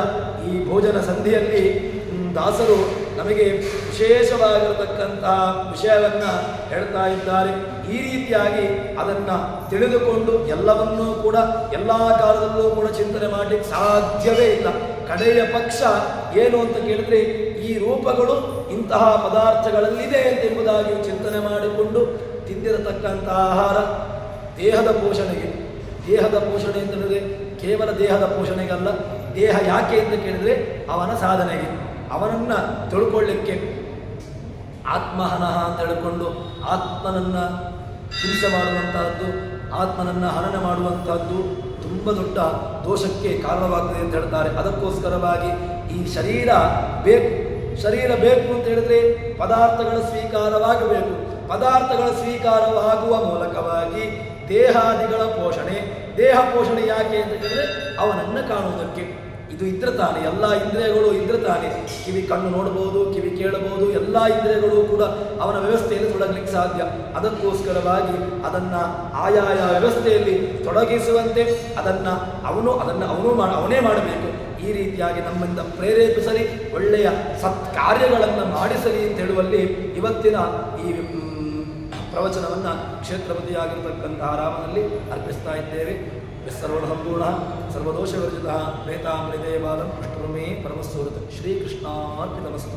ಈ ಭೋಜನ ಸಂಧಿಯಲ್ಲಿ ದಾಸರು ನಮಗೆ ವಿಶೇಷವಾಗಿರತಕ್ಕಂತಹ ವಿಷಯವನ್ನು ಹೇಳ್ತಾ ಇದ್ದಾರೆ. ಈ ರೀತಿಯಾಗಿ ಅದನ್ನು ತಿಳಿದುಕೊಂಡು ಎಲ್ಲವನ್ನೂ ಕೂಡ ಎಲ್ಲ ಕಾಲದಲ್ಲೂ ಕೂಡ ಚಿಂತನೆ ಮಾಡಲಿಕ್ಕೆ ಸಾಧ್ಯವೇ ಇಲ್ಲ. ಕಡೆಯ ಪಕ್ಷ ಏನು ಅಂತ ಕೇಳಿದ್ರೆ ಈ ರೂಪಗಳು ಇಂತಹ ಪದಾರ್ಥಗಳಲ್ಲಿದೆ ಎಂಬುದಾಗಿ ಚಿಂತನೆ ಮಾಡಿಕೊಂಡು ತಿಂದಿರತಕ್ಕಂತಹ ಆಹಾರ ದೇಹದ ಪೋಷಣೆಗೆ. ದೇಹದ ಪೋಷಣೆ ಅಂತ ಹೇಳಿದ್ರೆ ಕೇವಲ ದೇಹದ ಪೋಷಣೆಗಲ್ಲ, ದೇಹ ಯಾಕೆ ಅಂತ ಕೇಳಿದರೆ ಅವನ ಸಾಧನೆಗೆ, ಅವನನ್ನು ತಿಳ್ಕೊಳ್ಳಿಕ್ಕೆ. ಆತ್ಮಹನಃ ಅಂತ ಹೇಳಿಕೊಂಡು ಆತ್ಮನನ್ನು ಹಿಂಸೆ ಮಾಡುವಂತಹದ್ದು, ಆತ್ಮನನ್ನು ಹನನ ಮಾಡುವಂತಹದ್ದು ತುಂಬ ದೊಡ್ಡ ದೋಷಕ್ಕೆ ಕಾರಣವಾಗ್ತದೆ ಅಂತ ಹೇಳ್ತಾರೆ. ಅದಕ್ಕೋಸ್ಕರವಾಗಿ ಈ ಶರೀರ ಬೇಕು ಅಂತ ಹೇಳಿದ್ರೆ ಪದಾರ್ಥಗಳ ಸ್ವೀಕಾರವಾಗಬೇಕು. ಪದಾರ್ಥಗಳ ಸ್ವೀಕಾರವಾಗುವ ಮೂಲಕವಾಗಿ ದೇಹಾದಿಗಳ ಪೋಷಣೆ. ದೇಹ ಪೋಷಣೆ ಯಾಕೆ ಅಂತ ಹೇಳಿದ್ರೆ ಅವನನ್ನು ಕಾಣುವುದಕ್ಕೆ. ಇದು ಇದ್ರೆ ತಾನೆ, ಎಲ್ಲ ಇಂದ್ರಿಯಗಳು ಇದ್ರೆ ತಾನೆ. ಕಿವಿ, ಕಣ್ಣು ನೋಡಬಹುದು, ಕಿವಿ ಕೇಳಬಹುದು, ಎಲ್ಲ ಇಂದ್ರಿಯಗಳು ಕೂಡ ಅವನ ವ್ಯವಸ್ಥೆಯಲ್ಲಿ ತೊಡಗಲಿಕ್ಕೆ ಸಾಧ್ಯ. ಅದಕ್ಕೋಸ್ಕರವಾಗಿ ಅದನ್ನು ಆಯಾಯ ವ್ಯವಸ್ಥೆಯಲ್ಲಿ ತೊಡಗಿಸುವಂತೆ ಅವನೇ ಮಾಡಬೇಕು. ಈ ರೀತಿಯಾಗಿ ನಮ್ಮಿಂದ ಪ್ರೇರೇಪಿಸಲಿ, ಒಳ್ಳೆಯ ಸತ್ಕಾರ್ಯಗಳನ್ನು ಮಾಡಿಸಲಿ ಅಂತ ಹೇಳುವಲ್ಲಿ ಇವತ್ತಿನ ಈ ಪ್ರವಚನವನ್ನು ಕ್ಷೇತ್ರಪತಿಯಾಗಿರ್ತಕ್ಕಂತಹ ರಾಮನಲ್ಲಿ ಅರ್ಪಿಸ್ತಾ ಇದ್ದೇವೆ. ಸರ್ವಸಂಪೂರ್ಣ ಸರ್ವದೋಷವರ್ಜಿತ ಪ್ರೇತಾಮೃತೇ ಬಾಲಂ ವಿಷ್ಣುರ್ಮೇ ಪರಮಸ್ವರತ್. ಶ್ರೀಕೃಷ್ಣಾರ್ಪಿತಮಸ್ತು.